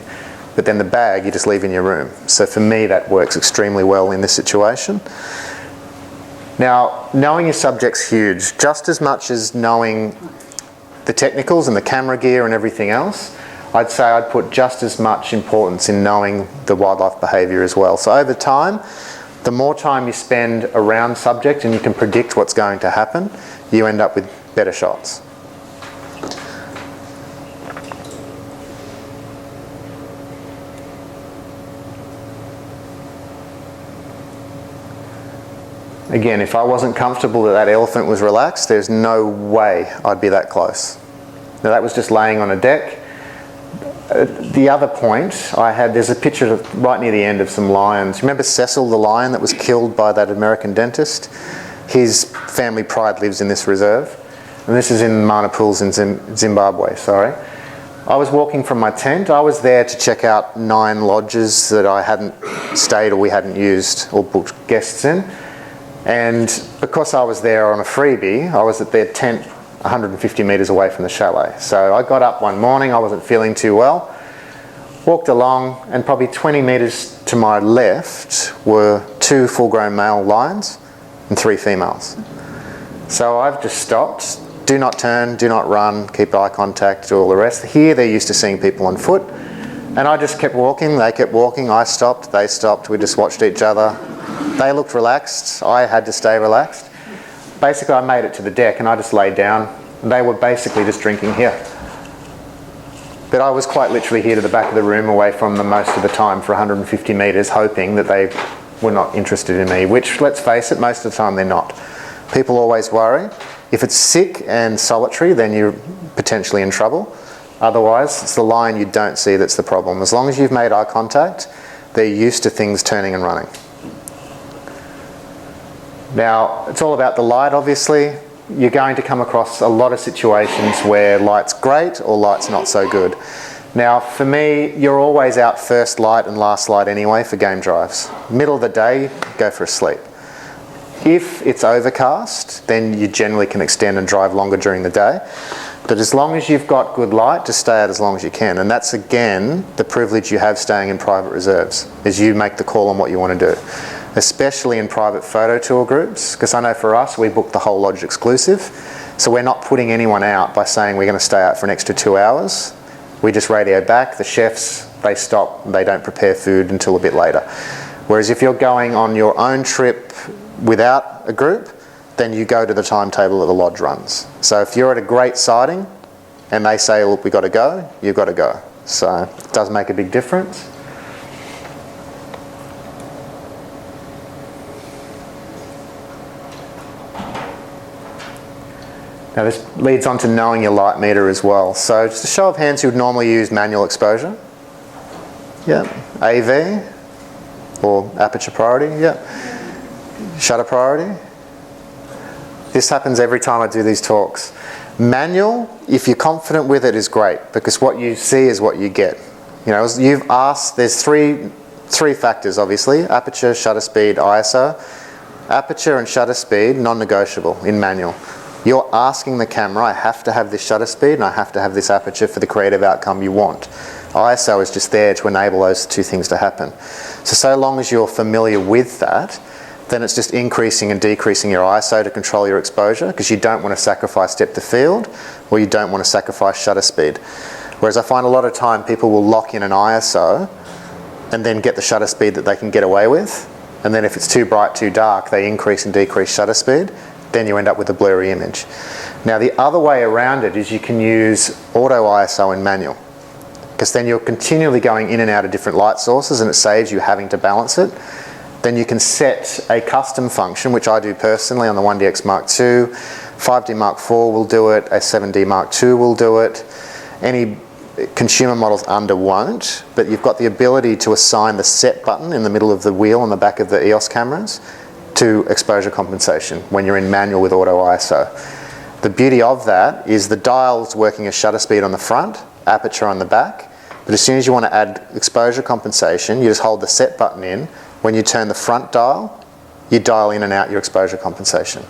Speaker 1: But then the bag you just leave in your room. So for me, that works extremely well in this situation. Now, knowing your subject's huge, just as much as knowing the technicals and the camera gear and everything else. I'd say I'd put just as much importance in knowing the wildlife behaviour as well. So over time, the more time you spend around subject and you can predict what's going to happen, you end up with better shots. Again, if I wasn't comfortable that that elephant was relaxed, there's no way I'd be that close. Now that was just laying on a deck. The other point I had, there's a picture right near the end of some lions. Remember Cecil the lion that was killed by that American dentist? His family pride lives in this reserve. And this is in Mana Pools in Zimbabwe, sorry. I was walking from my tent. I was there to check out 9 lodges that I hadn't stayed or we hadn't used or booked guests in. And because I was there on a freebie, I was at their tent 150 metres away from the chalet. So I got up one morning, I wasn't feeling too well, walked along, and probably 20 metres to my left were 2 full-grown male lions and 3 females. So I've just stopped. Do not turn, do not run, keep eye contact, do all the rest. Here they're used to seeing people on foot. And I just kept walking, they kept walking, I stopped, they stopped, we just watched each other. They looked relaxed, I had to stay relaxed. Basically I made it to the deck and I just laid down. They were basically just drinking here. But I was quite literally here to the back of the room away from them most of the time for 150 metres, hoping that they were not interested in me, which, let's face it, most of the time they're not. People always worry. If it's sick and solitary, then you're potentially in trouble. Otherwise, it's the lion you don't see that's the problem. As long as you've made eye contact, they're used to things turning and running. Now, it's all about the light, obviously. you're going to come across a lot of situations where light's great or light's not so good. Now for me, you're always out first light and last light anyway for game drives. Middle of the day, go for a sleep. If it's overcast, then you generally can extend and drive longer during the day. But as long as you've got good light, just stay out as long as you can. And that's again the privilege you have staying in private reserves, is you make the call on what you want to do. Especially in private photo tour groups, because I know for us, we book the whole lodge exclusive. So we're not putting anyone out by saying we're going to stay out for an extra 2 hours. We just radio back, the chefs, they stop, they don't prepare food until a bit later. Whereas if you're going on your own trip without a group, then you go to the timetable that the lodge runs. So if you're at a great sighting and they say, look, we've got to go, you've got to go. So it does make a big difference. Now this leads on to knowing your light meter as well. So just a show of hands who would normally use manual exposure. Yeah. AV or aperture priority. Yeah. Shutter priority. This happens every time I do these talks. Manual, if you're confident with it, is great because what you see is what you get. You know, you've asked, there's three factors obviously, aperture, shutter speed, ISO. Aperture and shutter speed, non-negotiable in manual. You're asking the camera, I have to have this shutter speed and I have to have this aperture for the creative outcome you want. ISO is just there to enable those two things to happen. So long as you're familiar with that, then it's just increasing and decreasing your ISO to control your exposure because you don't want to sacrifice depth of field or you don't want to sacrifice shutter speed. Whereas I find a lot of time people will lock in an ISO and then get the shutter speed that they can get away with. And then if it's too bright, too dark, they increase and decrease shutter speed. Then you end up with a blurry image. Now the other way around it is you can use auto ISO in manual because then you're continually going in and out of different light sources and it saves you having to balance it. Then you can set a custom function, which I do personally on the 1DX Mark II, 5D Mark IV will do it, a 7D Mark II will do it. Any consumer models under won't, but you've got the ability to assign the set button in the middle of the wheel on the back of the EOS cameras to exposure compensation when you're in manual with auto ISO. The beauty of that is the dial's working as shutter speed on the front, aperture on the back, but as soon as you want to add exposure compensation, you just hold the set button in. When you turn the front dial, you dial in and out your exposure compensation.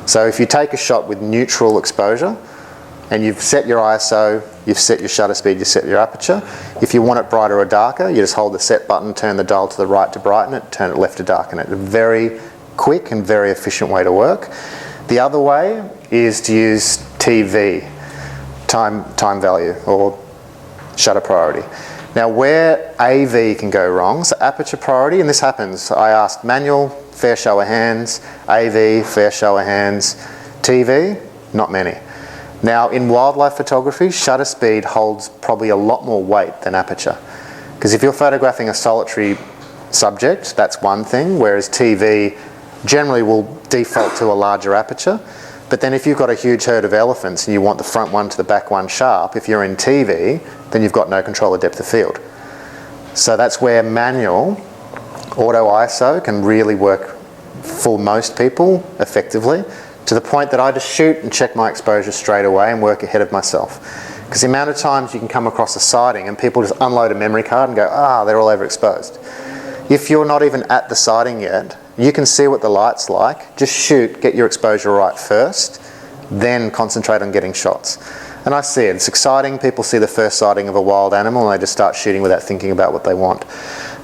Speaker 1: So if you take a shot with neutral exposure and you've set your ISO, you've set your shutter speed, you set your aperture. If you want it brighter or darker, you just hold the set button, turn the dial to the right to brighten it, turn it left to darken it. A very quick and very efficient way to work. The other way is to use TV, time value, or shutter priority. Now where AV can go wrong, so aperture priority, and this happens, I asked manual, fair show of hands, AV, fair show of hands, TV, not many. Now in wildlife photography, shutter speed holds probably a lot more weight than aperture. Because if you're photographing a solitary subject, that's one thing, whereas TV generally will default to a larger aperture. But then if you've got a huge herd of elephants and you want the front one to the back one sharp, if you're in TV, then you've got no control of depth of field. So that's where manual, auto ISO can really work for most people effectively, to the point that I just shoot and check my exposure straight away and work ahead of myself. Because the amount of times you can come across a sighting and people just unload a memory card and go, they're all overexposed. If you're not even at the sighting yet, you can see what the light's like, just shoot, get your exposure right first, then concentrate on getting shots. And I see it, it's exciting, people see the first sighting of a wild animal and they just start shooting without thinking about what they want.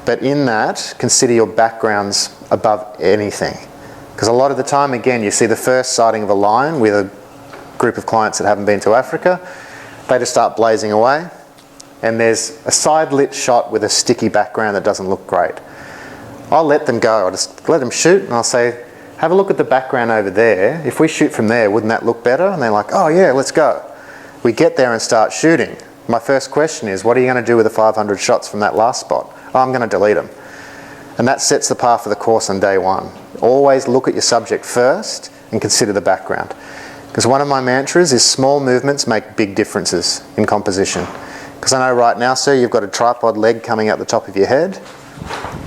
Speaker 1: But in that, consider your backgrounds above anything. Because a lot of the time, again, you see the first sighting of a lion with a group of clients that haven't been to Africa, they just start blazing away, and there's a side lit shot with a sticky background that doesn't look great. I'll let them go, I'll just let them shoot and I'll say, have a look at the background over there. If we shoot from there, wouldn't that look better? And they're like, oh yeah, let's go. We get there and start shooting. My first question is, what are you going to do with the 500 shots from that last spot? Oh, I'm going to delete them. And that sets the path for the course on day one. Always look at your subject first and consider the background. Because one of my mantras is small movements make big differences in composition. Because I know right now, sir, you've got a tripod leg coming out the top of your head.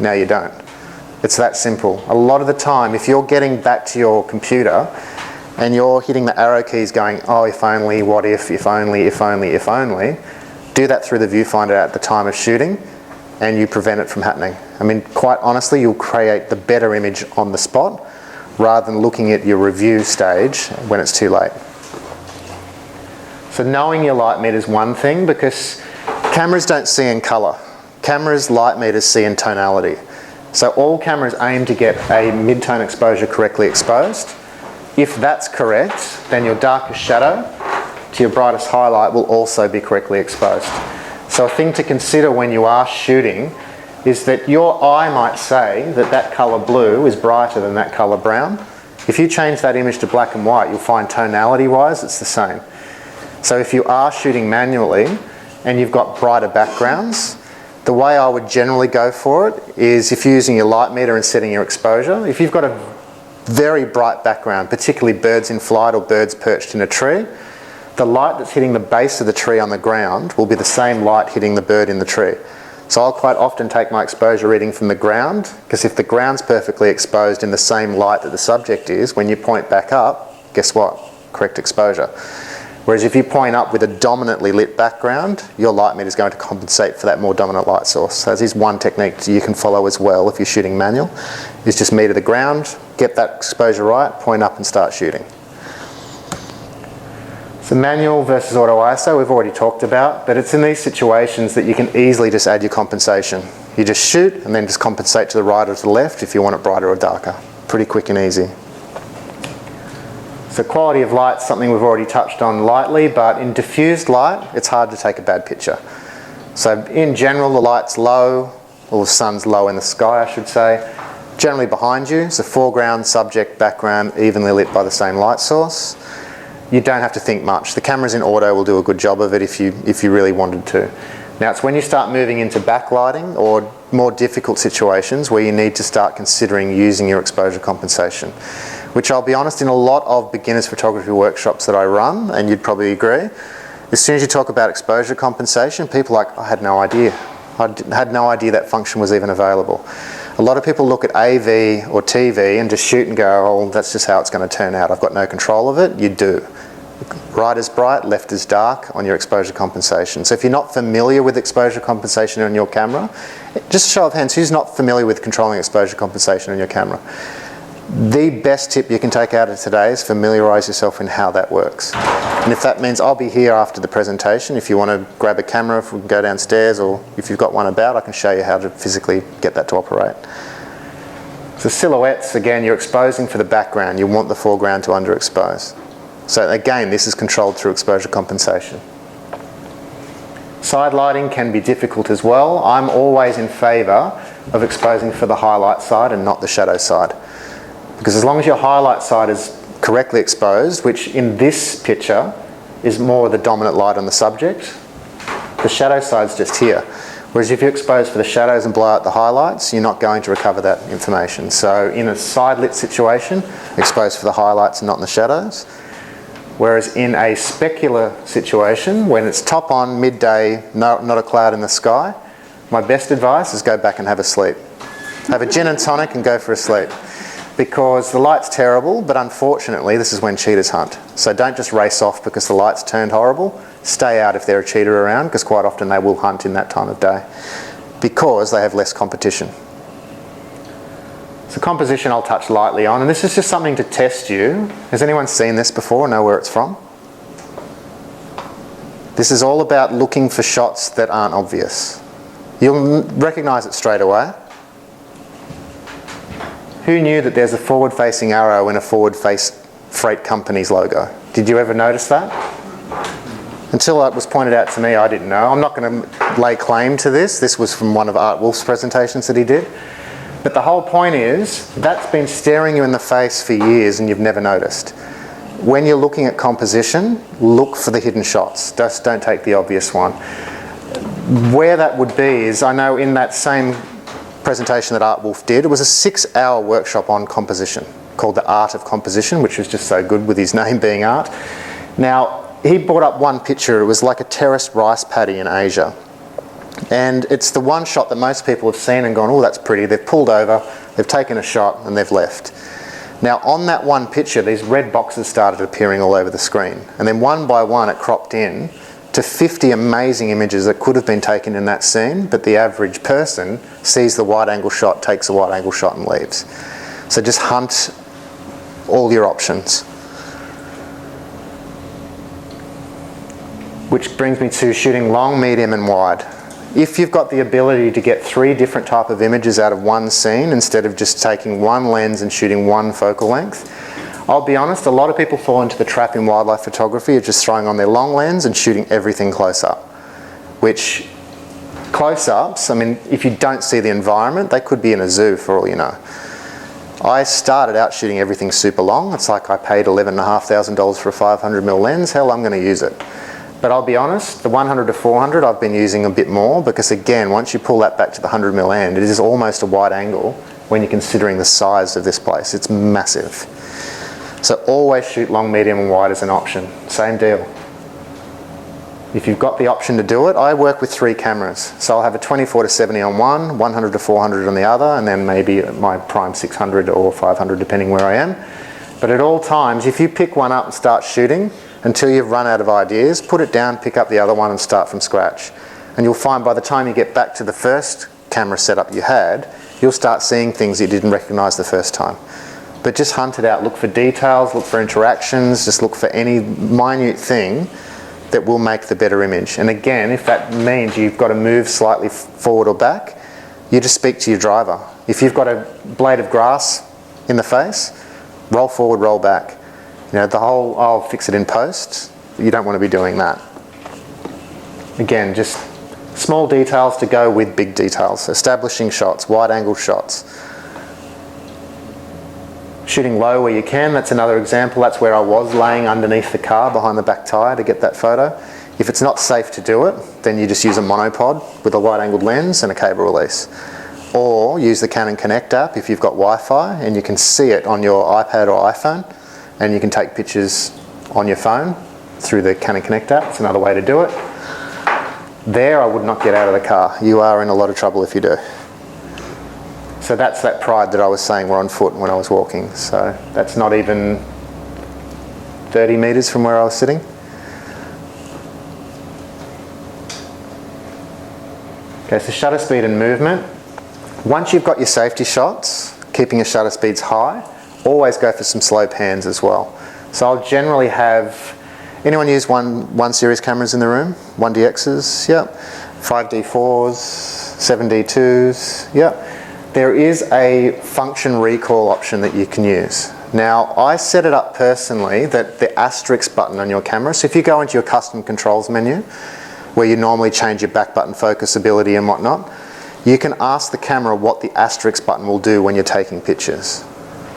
Speaker 1: No, you don't. It's that simple. A lot of the time, if you're getting back to your computer and you're hitting the arrow keys going, oh, if only, what if only, if only, if only, do that through the viewfinder at the time of shooting and you prevent it from happening. I mean, quite honestly, you'll create the better image on the spot rather than looking at your review stage when it's too late. So knowing your light meter is one thing, because cameras don't see in colour. Cameras' light meters see in tonality. So all cameras aim to get a mid-tone exposure correctly exposed. If that's correct, then your darkest shadow to your brightest highlight will also be correctly exposed. So a thing to consider when you are shooting is that your eye might say that that colour blue is brighter than that colour brown. If you change that image to black and white, you'll find tonality-wise it's the same. So if you are shooting manually and you've got brighter backgrounds, the way I would generally go for it is if you're using your light meter and setting your exposure, if you've got a very bright background, particularly birds in flight or birds perched in a tree, the light that's hitting the base of the tree on the ground will be the same light hitting the bird in the tree. So I'll quite often take my exposure reading from the ground, because if the ground's perfectly exposed in the same light that the subject is, when you point back up, guess what? Correct exposure. Whereas if you point up with a dominantly lit background, your light meter is going to compensate for that more dominant light source. So this is one technique you can follow as well if you're shooting manual, is just meter the ground, get that exposure right, point up and start shooting. So manual versus auto ISO we've already talked about, but it's in these situations that you can easily just add your compensation. You just shoot and then just compensate to the right or to the left if you want it brighter or darker. Pretty quick and easy. So quality of light is something we've already touched on lightly, but in diffused light, it's hard to take a bad picture. So in general, the light's low, or the sun's low in the sky, I should say. Generally behind you, so foreground, subject, background, evenly lit by the same light source. You don't have to think much. The cameras in auto will do a good job of it if you really wanted to. Now it's when you start moving into backlighting or more difficult situations where you need to start considering using your exposure compensation, which I'll be honest, in a lot of beginners photography workshops that I run, and you'd probably agree, as soon as you talk about exposure compensation, people are like, I had no idea. I had no idea that function was even available. A lot of people look at AV or TV and just shoot and go, oh, that's just how it's going to turn out. I've got no control of it. You do. Right is bright, left is dark on your exposure compensation. So if you're not familiar with exposure compensation on your camera, just a show of hands, who's not familiar with controlling exposure compensation on your camera? The best tip you can take out of today is familiarise yourself in how that works. And if that means I'll be here after the presentation, if you want to grab a camera, if we can go downstairs, or if you've got one about, I can show you how to physically get that to operate. So silhouettes, again, you're exposing for the background. You want the foreground to underexpose. So again, this is controlled through exposure compensation. Side lighting can be difficult as well. I'm always in favour of exposing for the highlight side and not the shadow side. Because as long as your highlight side is correctly exposed, which in this picture is more the dominant light on the subject, the shadow side's just here. Whereas if you expose for the shadows and blow out the highlights, you're not going to recover that information. So in a side lit situation, expose for the highlights and not in the shadows. Whereas in a specular situation, when it's top on, midday, not a cloud in the sky, my best advice is go back and have a sleep. Have a gin and tonic and go for a sleep. Because the light's terrible, but unfortunately this is when cheaters hunt. So don't just race off because the light's turned horrible. Stay out if there's a cheater around, because quite often they will hunt in that time of day because they have less competition. So composition I'll touch lightly on, and this is just something to test you. Has anyone seen this before, know where it's from? This is all about looking for shots that aren't obvious. You'll recognise it straight away. Who knew that there's a forward-facing arrow in a forward-face freight company's logo? Did you ever notice that? Until it was pointed out to me, I didn't know. I'm not going to lay claim to this. This was from one of Art Wolf's presentations that he did. But the whole point is, that's been staring you in the face for years and you've never noticed. When you're looking at composition, look for the hidden shots. Just don't take the obvious one. Where that would be is, I know in that same presentation that Art Wolf did, it was a 6-hour workshop on composition called The Art of Composition, which was just so good with his name being art. Now, he brought up one picture. It was like a terraced rice paddy in Asia. And it's the one shot that most people have seen and gone, oh, that's pretty. They've pulled over, they've taken a shot and they've left. Now on that one picture, these red boxes started appearing all over the screen, and then one by one it cropped in to 50 amazing images that could have been taken in that scene, but the average person sees the wide angle shot, takes a wide angle shot and leaves. So just hunt all your options. Which brings me to shooting long, medium and wide. If you've got the ability to get 3 different type of images out of one scene instead of just taking one lens and shooting one focal length, I'll be honest, a lot of people fall into the trap in wildlife photography of just throwing on their long lens and shooting everything close up. Which, close-ups, I mean, if you don't see the environment, they could be in a zoo for all you know. I started out shooting everything super long. It's like I paid $11,500 for a 500mm lens. Hell, I'm going to use it. But I'll be honest, the 100 to 400 I've been using a bit more because again, once you pull that back to the 100mm end, it is almost a wide angle when you're considering the size of this place. It's massive. So always shoot long, medium and wide as an option. Same deal. If you've got the option to do it, I work with 3 cameras. So I'll have a 24 to 70 on one, 100 to 400 on the other, and then maybe my prime 600 or 500 depending where I am. But at all times, if you pick one up and start shooting, until you've run out of ideas, put it down, pick up the other one and start from scratch. And you'll find by the time you get back to the first camera setup you had, you'll start seeing things you didn't recognise the first time. But just hunt it out, look for details, look for interactions, just look for any minute thing that will make the better image. And again, if that means you've got to move slightly forward or back, you just speak to your driver. If you've got a blade of grass in the face, roll forward, roll back. You know, the whole, I'll fix it in post, you don't want to be doing that. Again, just small details to go with big details. Establishing shots, wide angle shots. Shooting low where you can, that's another example. That's where I was laying underneath the car behind the back tyre to get that photo. If it's not safe to do it, then you just use a monopod with a wide angled lens and a cable release. Or use the Canon Connect app if you've got Wi-Fi and you can see it on your iPad or iPhone. And you can take pictures on your phone through the Canon Connect app. It's another way to do it. There, I would not get out of the car. You are in a lot of trouble if you do. So that's that pride that I was saying we're on foot when I was walking. So that's not even 30 metres from where I was sitting. Okay, so shutter speed and movement. Once you've got your safety shots, keeping your shutter speeds high, always go for some slow pans as well. So I'll generally have, anyone use one series cameras in the room? 1DXs, yep. 5D4s, 7D2s, yep. There is a function recall option that you can use. Now, I set it up personally that the asterisk button on your camera, so if you go into your custom controls menu, where you normally change your back button focus ability and whatnot, you can ask the camera what the asterisk button will do when you're taking pictures.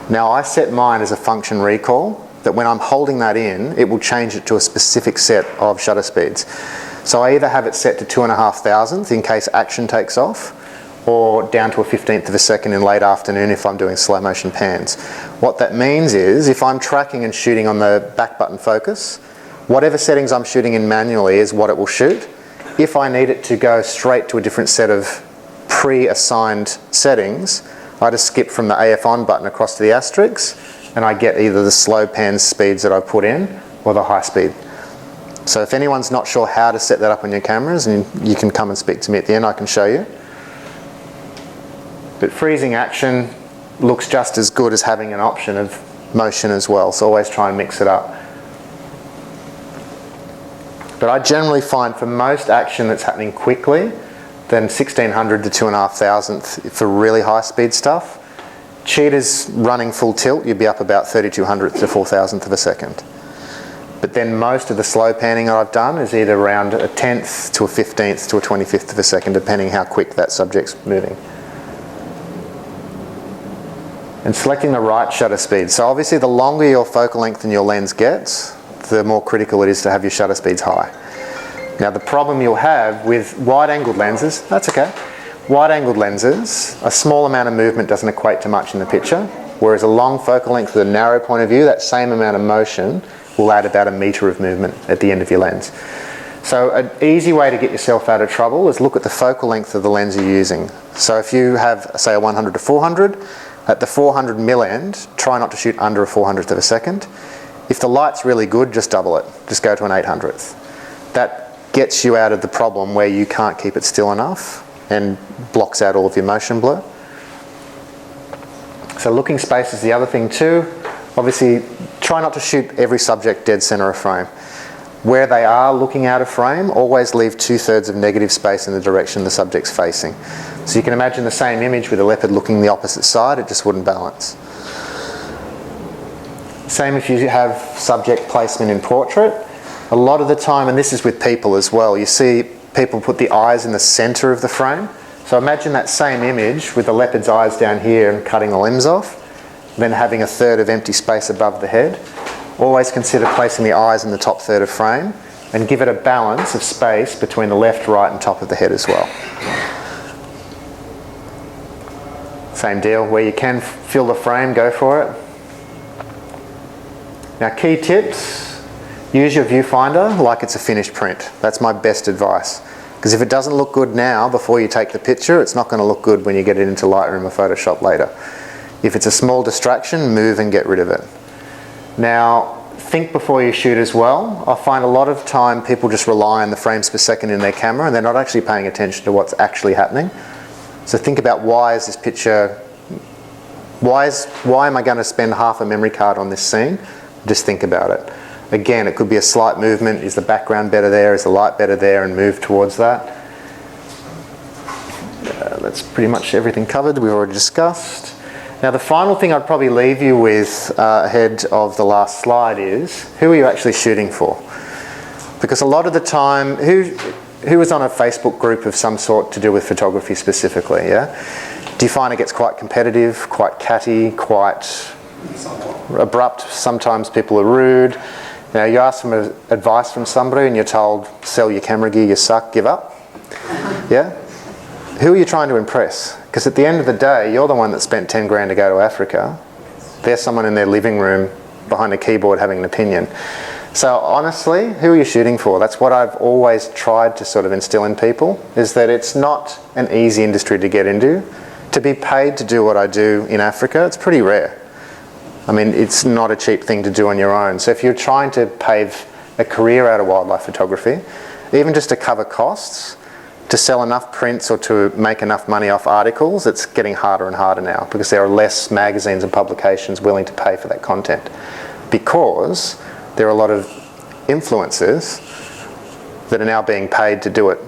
Speaker 1: Now I set mine as a function recall, that when I'm holding that in, it will change it to a specific set of shutter speeds. So I either have it set to 2.5 in case action takes off, or down to a 15th of a second in late afternoon if I'm doing slow motion pans. What that means is, if I'm tracking and shooting on the back button focus, whatever settings I'm shooting in manually is what it will shoot. If I need it to go straight to a different set of pre-assigned settings, I just skip from the AF on button across to the asterisks and I get either the slow pan speeds that I put in or the high speed. So if anyone's not sure how to set that up on your cameras, and you can come and speak to me at the end, I can show you. But freezing action looks just as good as having an option of motion as well, so always try and mix it up. But I generally find for most action that's happening quickly, then 1600 to 2500 for really high speed stuff. Cheetahs running full tilt, you'd be up about 3200 to 4000th of a second. But then most of the slow panning that I've done is either around a 10th to a 15th to a 25th of a second, depending how quick that subject's moving. And selecting the right shutter speed. So obviously the longer your focal length and your lens gets, the more critical it is to have your shutter speeds high. Now the problem you'll have with wide-angled lenses, that's okay, wide-angled lenses, a small amount of movement doesn't equate to much in the picture, whereas a long focal length with a narrow point of view, that same amount of motion will add about a metre of movement at the end of your lens. So an easy way to get yourself out of trouble is look at the focal length of the lens you're using. So if you have, say, a 100 to 400, At the 400 mil end, try not to shoot under a 400th of a second. If the light's really good, just double it. Just go to an 800th. That gets you out of the problem where you can't keep it still enough and blocks out all of your motion blur. So looking space is the other thing too. Obviously, try not to shoot every subject dead center of frame. Where they are looking out of frame, always leave 2/3 of negative space in the direction the subject's facing. So you can imagine the same image with a leopard looking the opposite side, it just wouldn't balance. Same if you have subject placement in portrait. A lot of the time, and this is with people as well, you see people put the eyes in the center of the frame. So imagine that same image with the leopard's eyes down here and cutting the limbs off, then having a third of empty space above the head. Always consider placing the eyes in the top third of frame and give it a balance of space between the left, right and top of the head as well. Same deal, where you can fill the frame, go for it. Now key tips, use your viewfinder like it's a finished print. That's my best advice. Because if it doesn't look good now before you take the picture, it's not going to look good when you get it into Lightroom or Photoshop later. If it's a small distraction, move and get rid of it. Now, think before you shoot as well. I find a lot of time people just rely on the frames per second in their camera and they're not actually paying attention to what's actually happening. So think about why is this picture, why am I going to spend half a memory card on this scene? Just think about it. Again, it could be a slight movement. Is the background better there? Is the light better there? And move towards that. That's pretty much everything covered. We've already discussed. Now the final thing I'd probably leave you with ahead of the last slide is, who are you actually shooting for? Because a lot of the time, who is on a Facebook group of some sort to do with photography specifically, yeah? Do you find it gets quite competitive, quite catty, quite abrupt? Sometimes people are rude. Now you ask some advice from somebody and you're told, sell your camera gear, you suck, give up. Yeah? Who are you trying to impress? Because at the end of the day, you're the one that spent 10 grand to go to Africa. There's someone in their living room behind a keyboard having an opinion. So honestly, who are you shooting for? That's what I've always tried to sort of instill in people, is that it's not an easy industry to get into. To be paid to do what I do in Africa, it's pretty rare. I mean, it's not a cheap thing to do on your own. So if you're trying to pave a career out of wildlife photography, even just to cover costs, to sell enough prints or to make enough money off articles, it's getting harder and harder now because there are less magazines and publications willing to pay for that content, because there are a lot of influencers that are now being paid to do it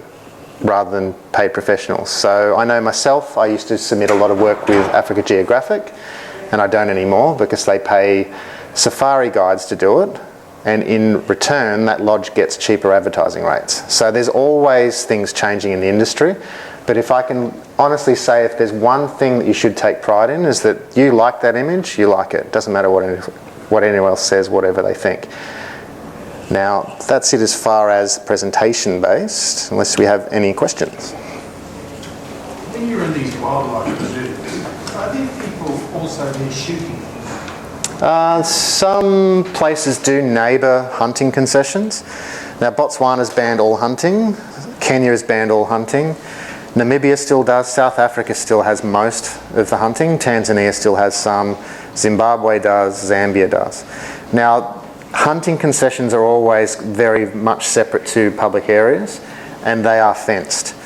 Speaker 1: rather than paid professionals. So I know myself, I used to submit a lot of work with Africa Geographic, and I don't anymore because they pay safari guides to do it, and in return that lodge gets cheaper advertising rates. So there's always things changing in the industry, but if I can honestly say, if there's one thing that you should take pride in, is that you like that image, you like it. It doesn't matter what anyone else says, whatever they think. Now that's it as far as presentation based, unless we have any questions.
Speaker 3: When you're in these wildlife reserves, are there people also there shooting?
Speaker 1: Some places do neighbour hunting concessions. Now Botswana's banned all hunting, Kenya has banned all hunting, Namibia still does, South Africa still has most of the hunting, Tanzania still has some, Zimbabwe does, Zambia does. Now hunting concessions are always very much separate to public areas, and they are fenced.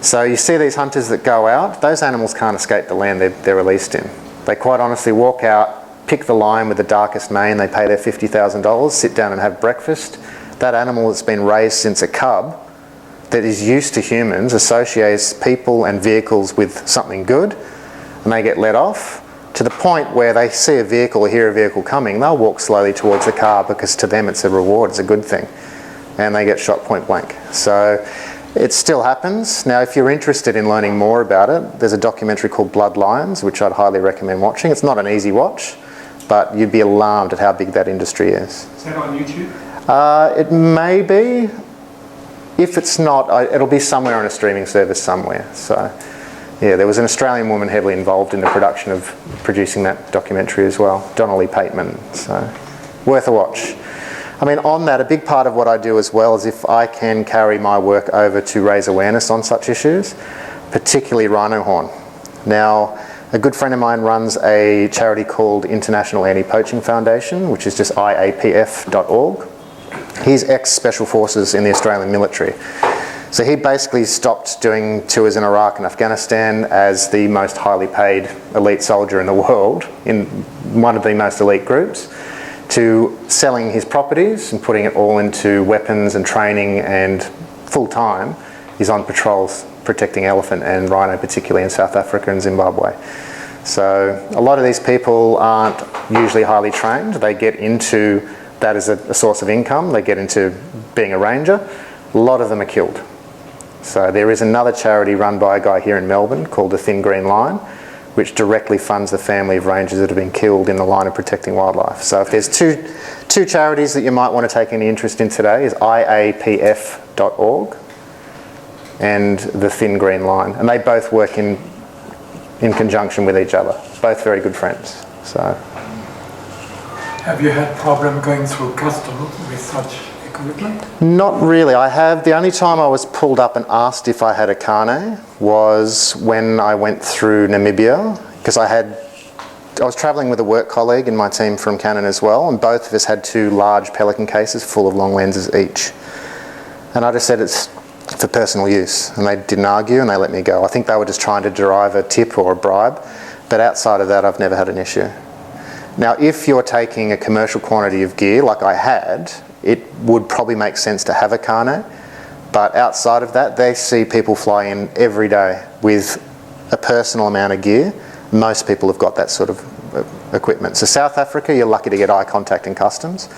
Speaker 1: So you see these hunters that go out, those animals can't escape the land they're released in. They quite honestly walk out, pick the lion with the darkest mane, they pay their $50,000, sit down and have breakfast. That animal that's been raised since a cub, that is used to humans, associates people and vehicles with something good, and they get let off to the point where they see a vehicle or hear a vehicle coming, they'll walk slowly towards the car because to them it's a reward, it's a good thing, and they get shot point blank. So it still happens. Now if you're interested in learning more about it, there's a documentary called Blood Lions, which I'd highly recommend watching. It's not an easy watch, but you'd be alarmed at how big that industry is.
Speaker 3: Is that on YouTube?
Speaker 1: It may be. If it's not, it'll be somewhere on a streaming service somewhere. So yeah, there was an Australian woman heavily involved in the production of producing that documentary as well, Donnelly Pateman, so worth a watch. I mean, on that, a big part of what I do as well is if I can carry my work over to raise awareness on such issues, particularly rhino horn. Now, A good friend of mine runs a charity called International Anti-Poaching Foundation, which is just iapf.org. He's ex-Special Forces in the Australian military. So he basically stopped doing tours in Iraq and Afghanistan as the most highly paid elite soldier in the world, in one of the most elite groups, to selling his properties and putting it all into weapons and training, and full-time he's on patrols protecting elephant and rhino, particularly in South Africa and Zimbabwe. So a lot of these people aren't usually highly trained. They get into that as a source of income. They get into being a ranger. A lot of them are killed. So there is another charity run by a guy here in Melbourne called the Thin Green Line, which directly funds the family of rangers that have been killed in the line of protecting wildlife. So if there's two charities that you might want to take any interest in today, is iapf.org and the Thin Green Line. And they both work in conjunction with each other. Both very good friends. So.
Speaker 4: Have you had problem going through custom with such equipment?
Speaker 1: Not really. I have. The only time I was pulled up and asked if I had a Canon was when I went through Namibia, because I was travelling with a work colleague in my team from Canon as well, and both of us had 2 large Pelican cases full of long lenses each. And I just said it's for personal use, and they didn't argue and they let me go. I think they were just trying to derive a tip or a bribe, but outside of that I've never had an issue. Now if you're taking a commercial quantity of gear like I had, it would probably make sense to have a Canon, but outside of that they see people fly in every day with a personal amount of gear. Most people have got that sort of equipment. So South Africa, you're lucky to get eye contact in customs.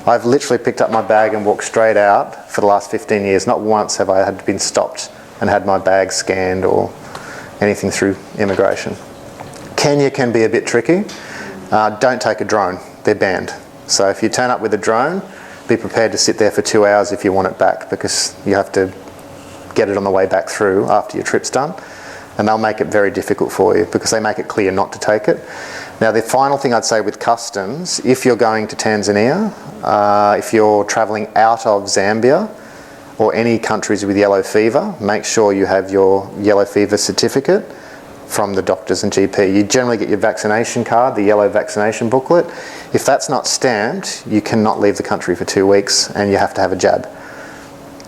Speaker 1: I've literally picked up my bag and walked straight out for the last 15 years. Not once have I been stopped and had my bag scanned or anything through immigration. Kenya can be a bit tricky. Don't take a drone, they're banned. So if you turn up with a drone, be prepared to sit there for 2 hours if you want it back, because you have to get it on the way back through after your trip's done. And they'll make it very difficult for you because they make it clear not to take it. Now the final thing I'd say with customs, if you're going to Tanzania, if you're travelling out of Zambia or any countries with yellow fever, make sure you have your yellow fever certificate from the doctors and GP. You generally get your vaccination card, the yellow vaccination booklet. If that's not stamped, you cannot leave the country for 2 weeks and you have to have a jab,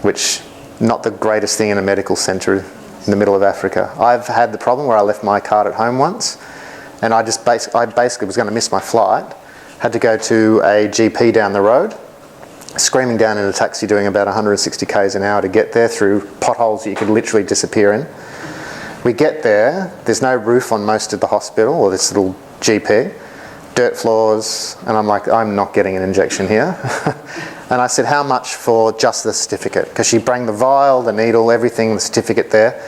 Speaker 1: which not the greatest thing in a medical centre in the middle of Africa. I've had the problem where I left my card at home once and I basically was going to miss my flight, had to go to a GP down the road, screaming down in a taxi doing about 160 k's an hour to get there through potholes that you could literally disappear in. We get there, there's no roof on most of the hospital or this little GP, dirt floors, and I'm like, I'm not getting an injection here. And I said, how much for just the certificate? Because she brought the vial, the needle, everything, the certificate there.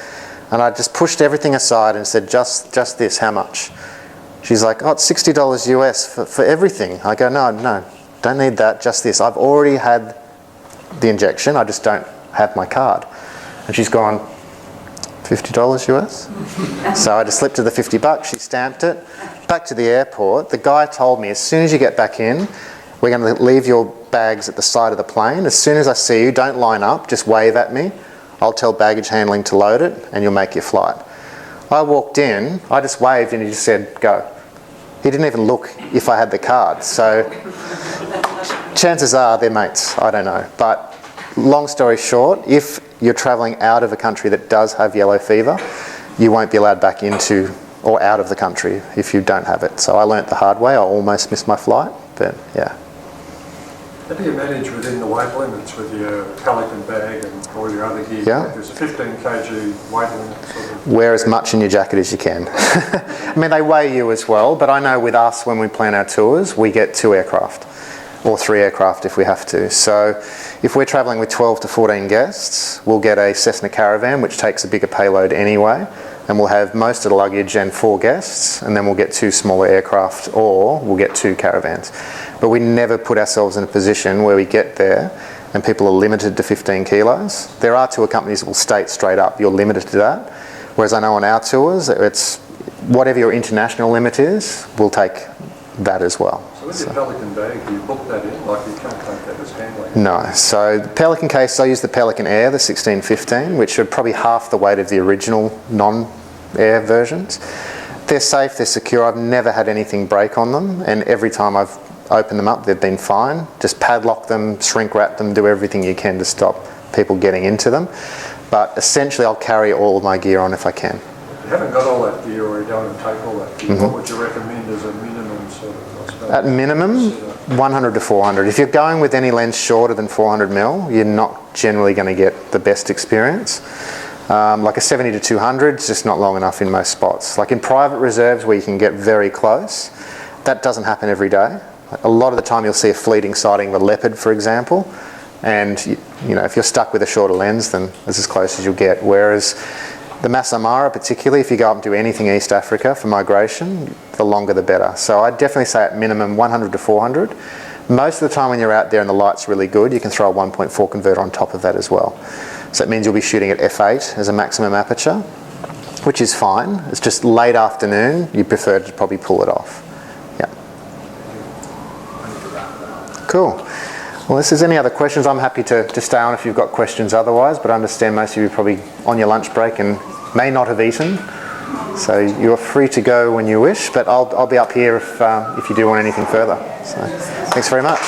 Speaker 1: And I just pushed everything aside and said, just this, how much? She's like, oh, it's $60 US for everything. I go, no, don't need that, just this. I've already had the injection, I just don't have my card. And she's gone, $50 US? So I just slipped her the $50, she stamped it. Back to the airport, the guy told me, as soon as you get back in, we're going to leave your bags at the side of the plane. As soon as I see you, don't line up, just wave at me. I'll tell baggage handling to load it and you'll make your flight. I walked in, I just waved and he just said, go. He didn't even look if I had the card. So chances are they're mates, I don't know. But long story short, if you're travelling out of a country that does have yellow fever, you won't be allowed back into or out of the country if you don't have it. So I learnt the hard way. I almost missed my flight, but yeah.
Speaker 5: How do you manage within the weight limits with your Pelican bag and all your other gear?
Speaker 1: Yeah.
Speaker 5: There's a 15 kg weight limit. Sort of.
Speaker 1: Wear as much in your jacket as you can. I mean, they weigh you as well, but I know with us, when we plan our tours, we get 2 aircraft or 3 aircraft if we have to. So if we're travelling with 12 to 14 guests, we'll get a Cessna Caravan, which takes a bigger payload anyway, and we'll have most of the luggage and 4 guests, and then we'll get 2 smaller aircraft, or we'll get 2 caravans. But we never put ourselves in a position where we get there and people are limited to 15 kilos. There are tour companies that will state straight up, you're limited to that. Whereas I know on our tours, it's whatever your international limit is, we'll take that as well.
Speaker 5: So with your Pelican bag, do you book that in? Like you can't take that as handling?
Speaker 1: No. So the Pelican case, I use the Pelican Air, the 1615, which are probably half the weight of the original non-air versions. They're safe, they're secure. I've never had anything break on them, and every time I've opened them up, they've been fine. Just padlock them, shrink wrap them, do everything you can to stop people getting into them. But essentially, I'll carry all of my gear on if I can.
Speaker 5: You haven't got all that gear, or you don't take all that gear. What would you recommend as a minimum sort of? I suppose,
Speaker 1: At minimum, 100 to 400. If you're going with any lens shorter than 400mm, you're not generally going to get the best experience. Like a 70 to 200 is just not long enough in most spots. Like in private reserves where you can get very close, that doesn't happen every day. A lot of the time you'll see a fleeting sighting of a leopard, for example, and you know, if you're stuck with a shorter lens, then that's as close as you'll get. Whereas the Masai Mara particularly, if you go up and do anything East Africa for migration, the longer the better. So I'd definitely say at minimum 100 to 400. Most of the time when you're out there and the light's really good, you can throw a 1.4 converter on top of that as well. So it means you'll be shooting at f8 as a maximum aperture, which is fine. It's just late afternoon, you prefer to probably pull it off. Yeah. Cool. Well, if there's any other questions, I'm happy to stay on if you've got questions otherwise, but I understand most of you are probably on your lunch break and may not have eaten. So you're free to go when you wish, but I'll be up here if you do want anything further. So thanks very much.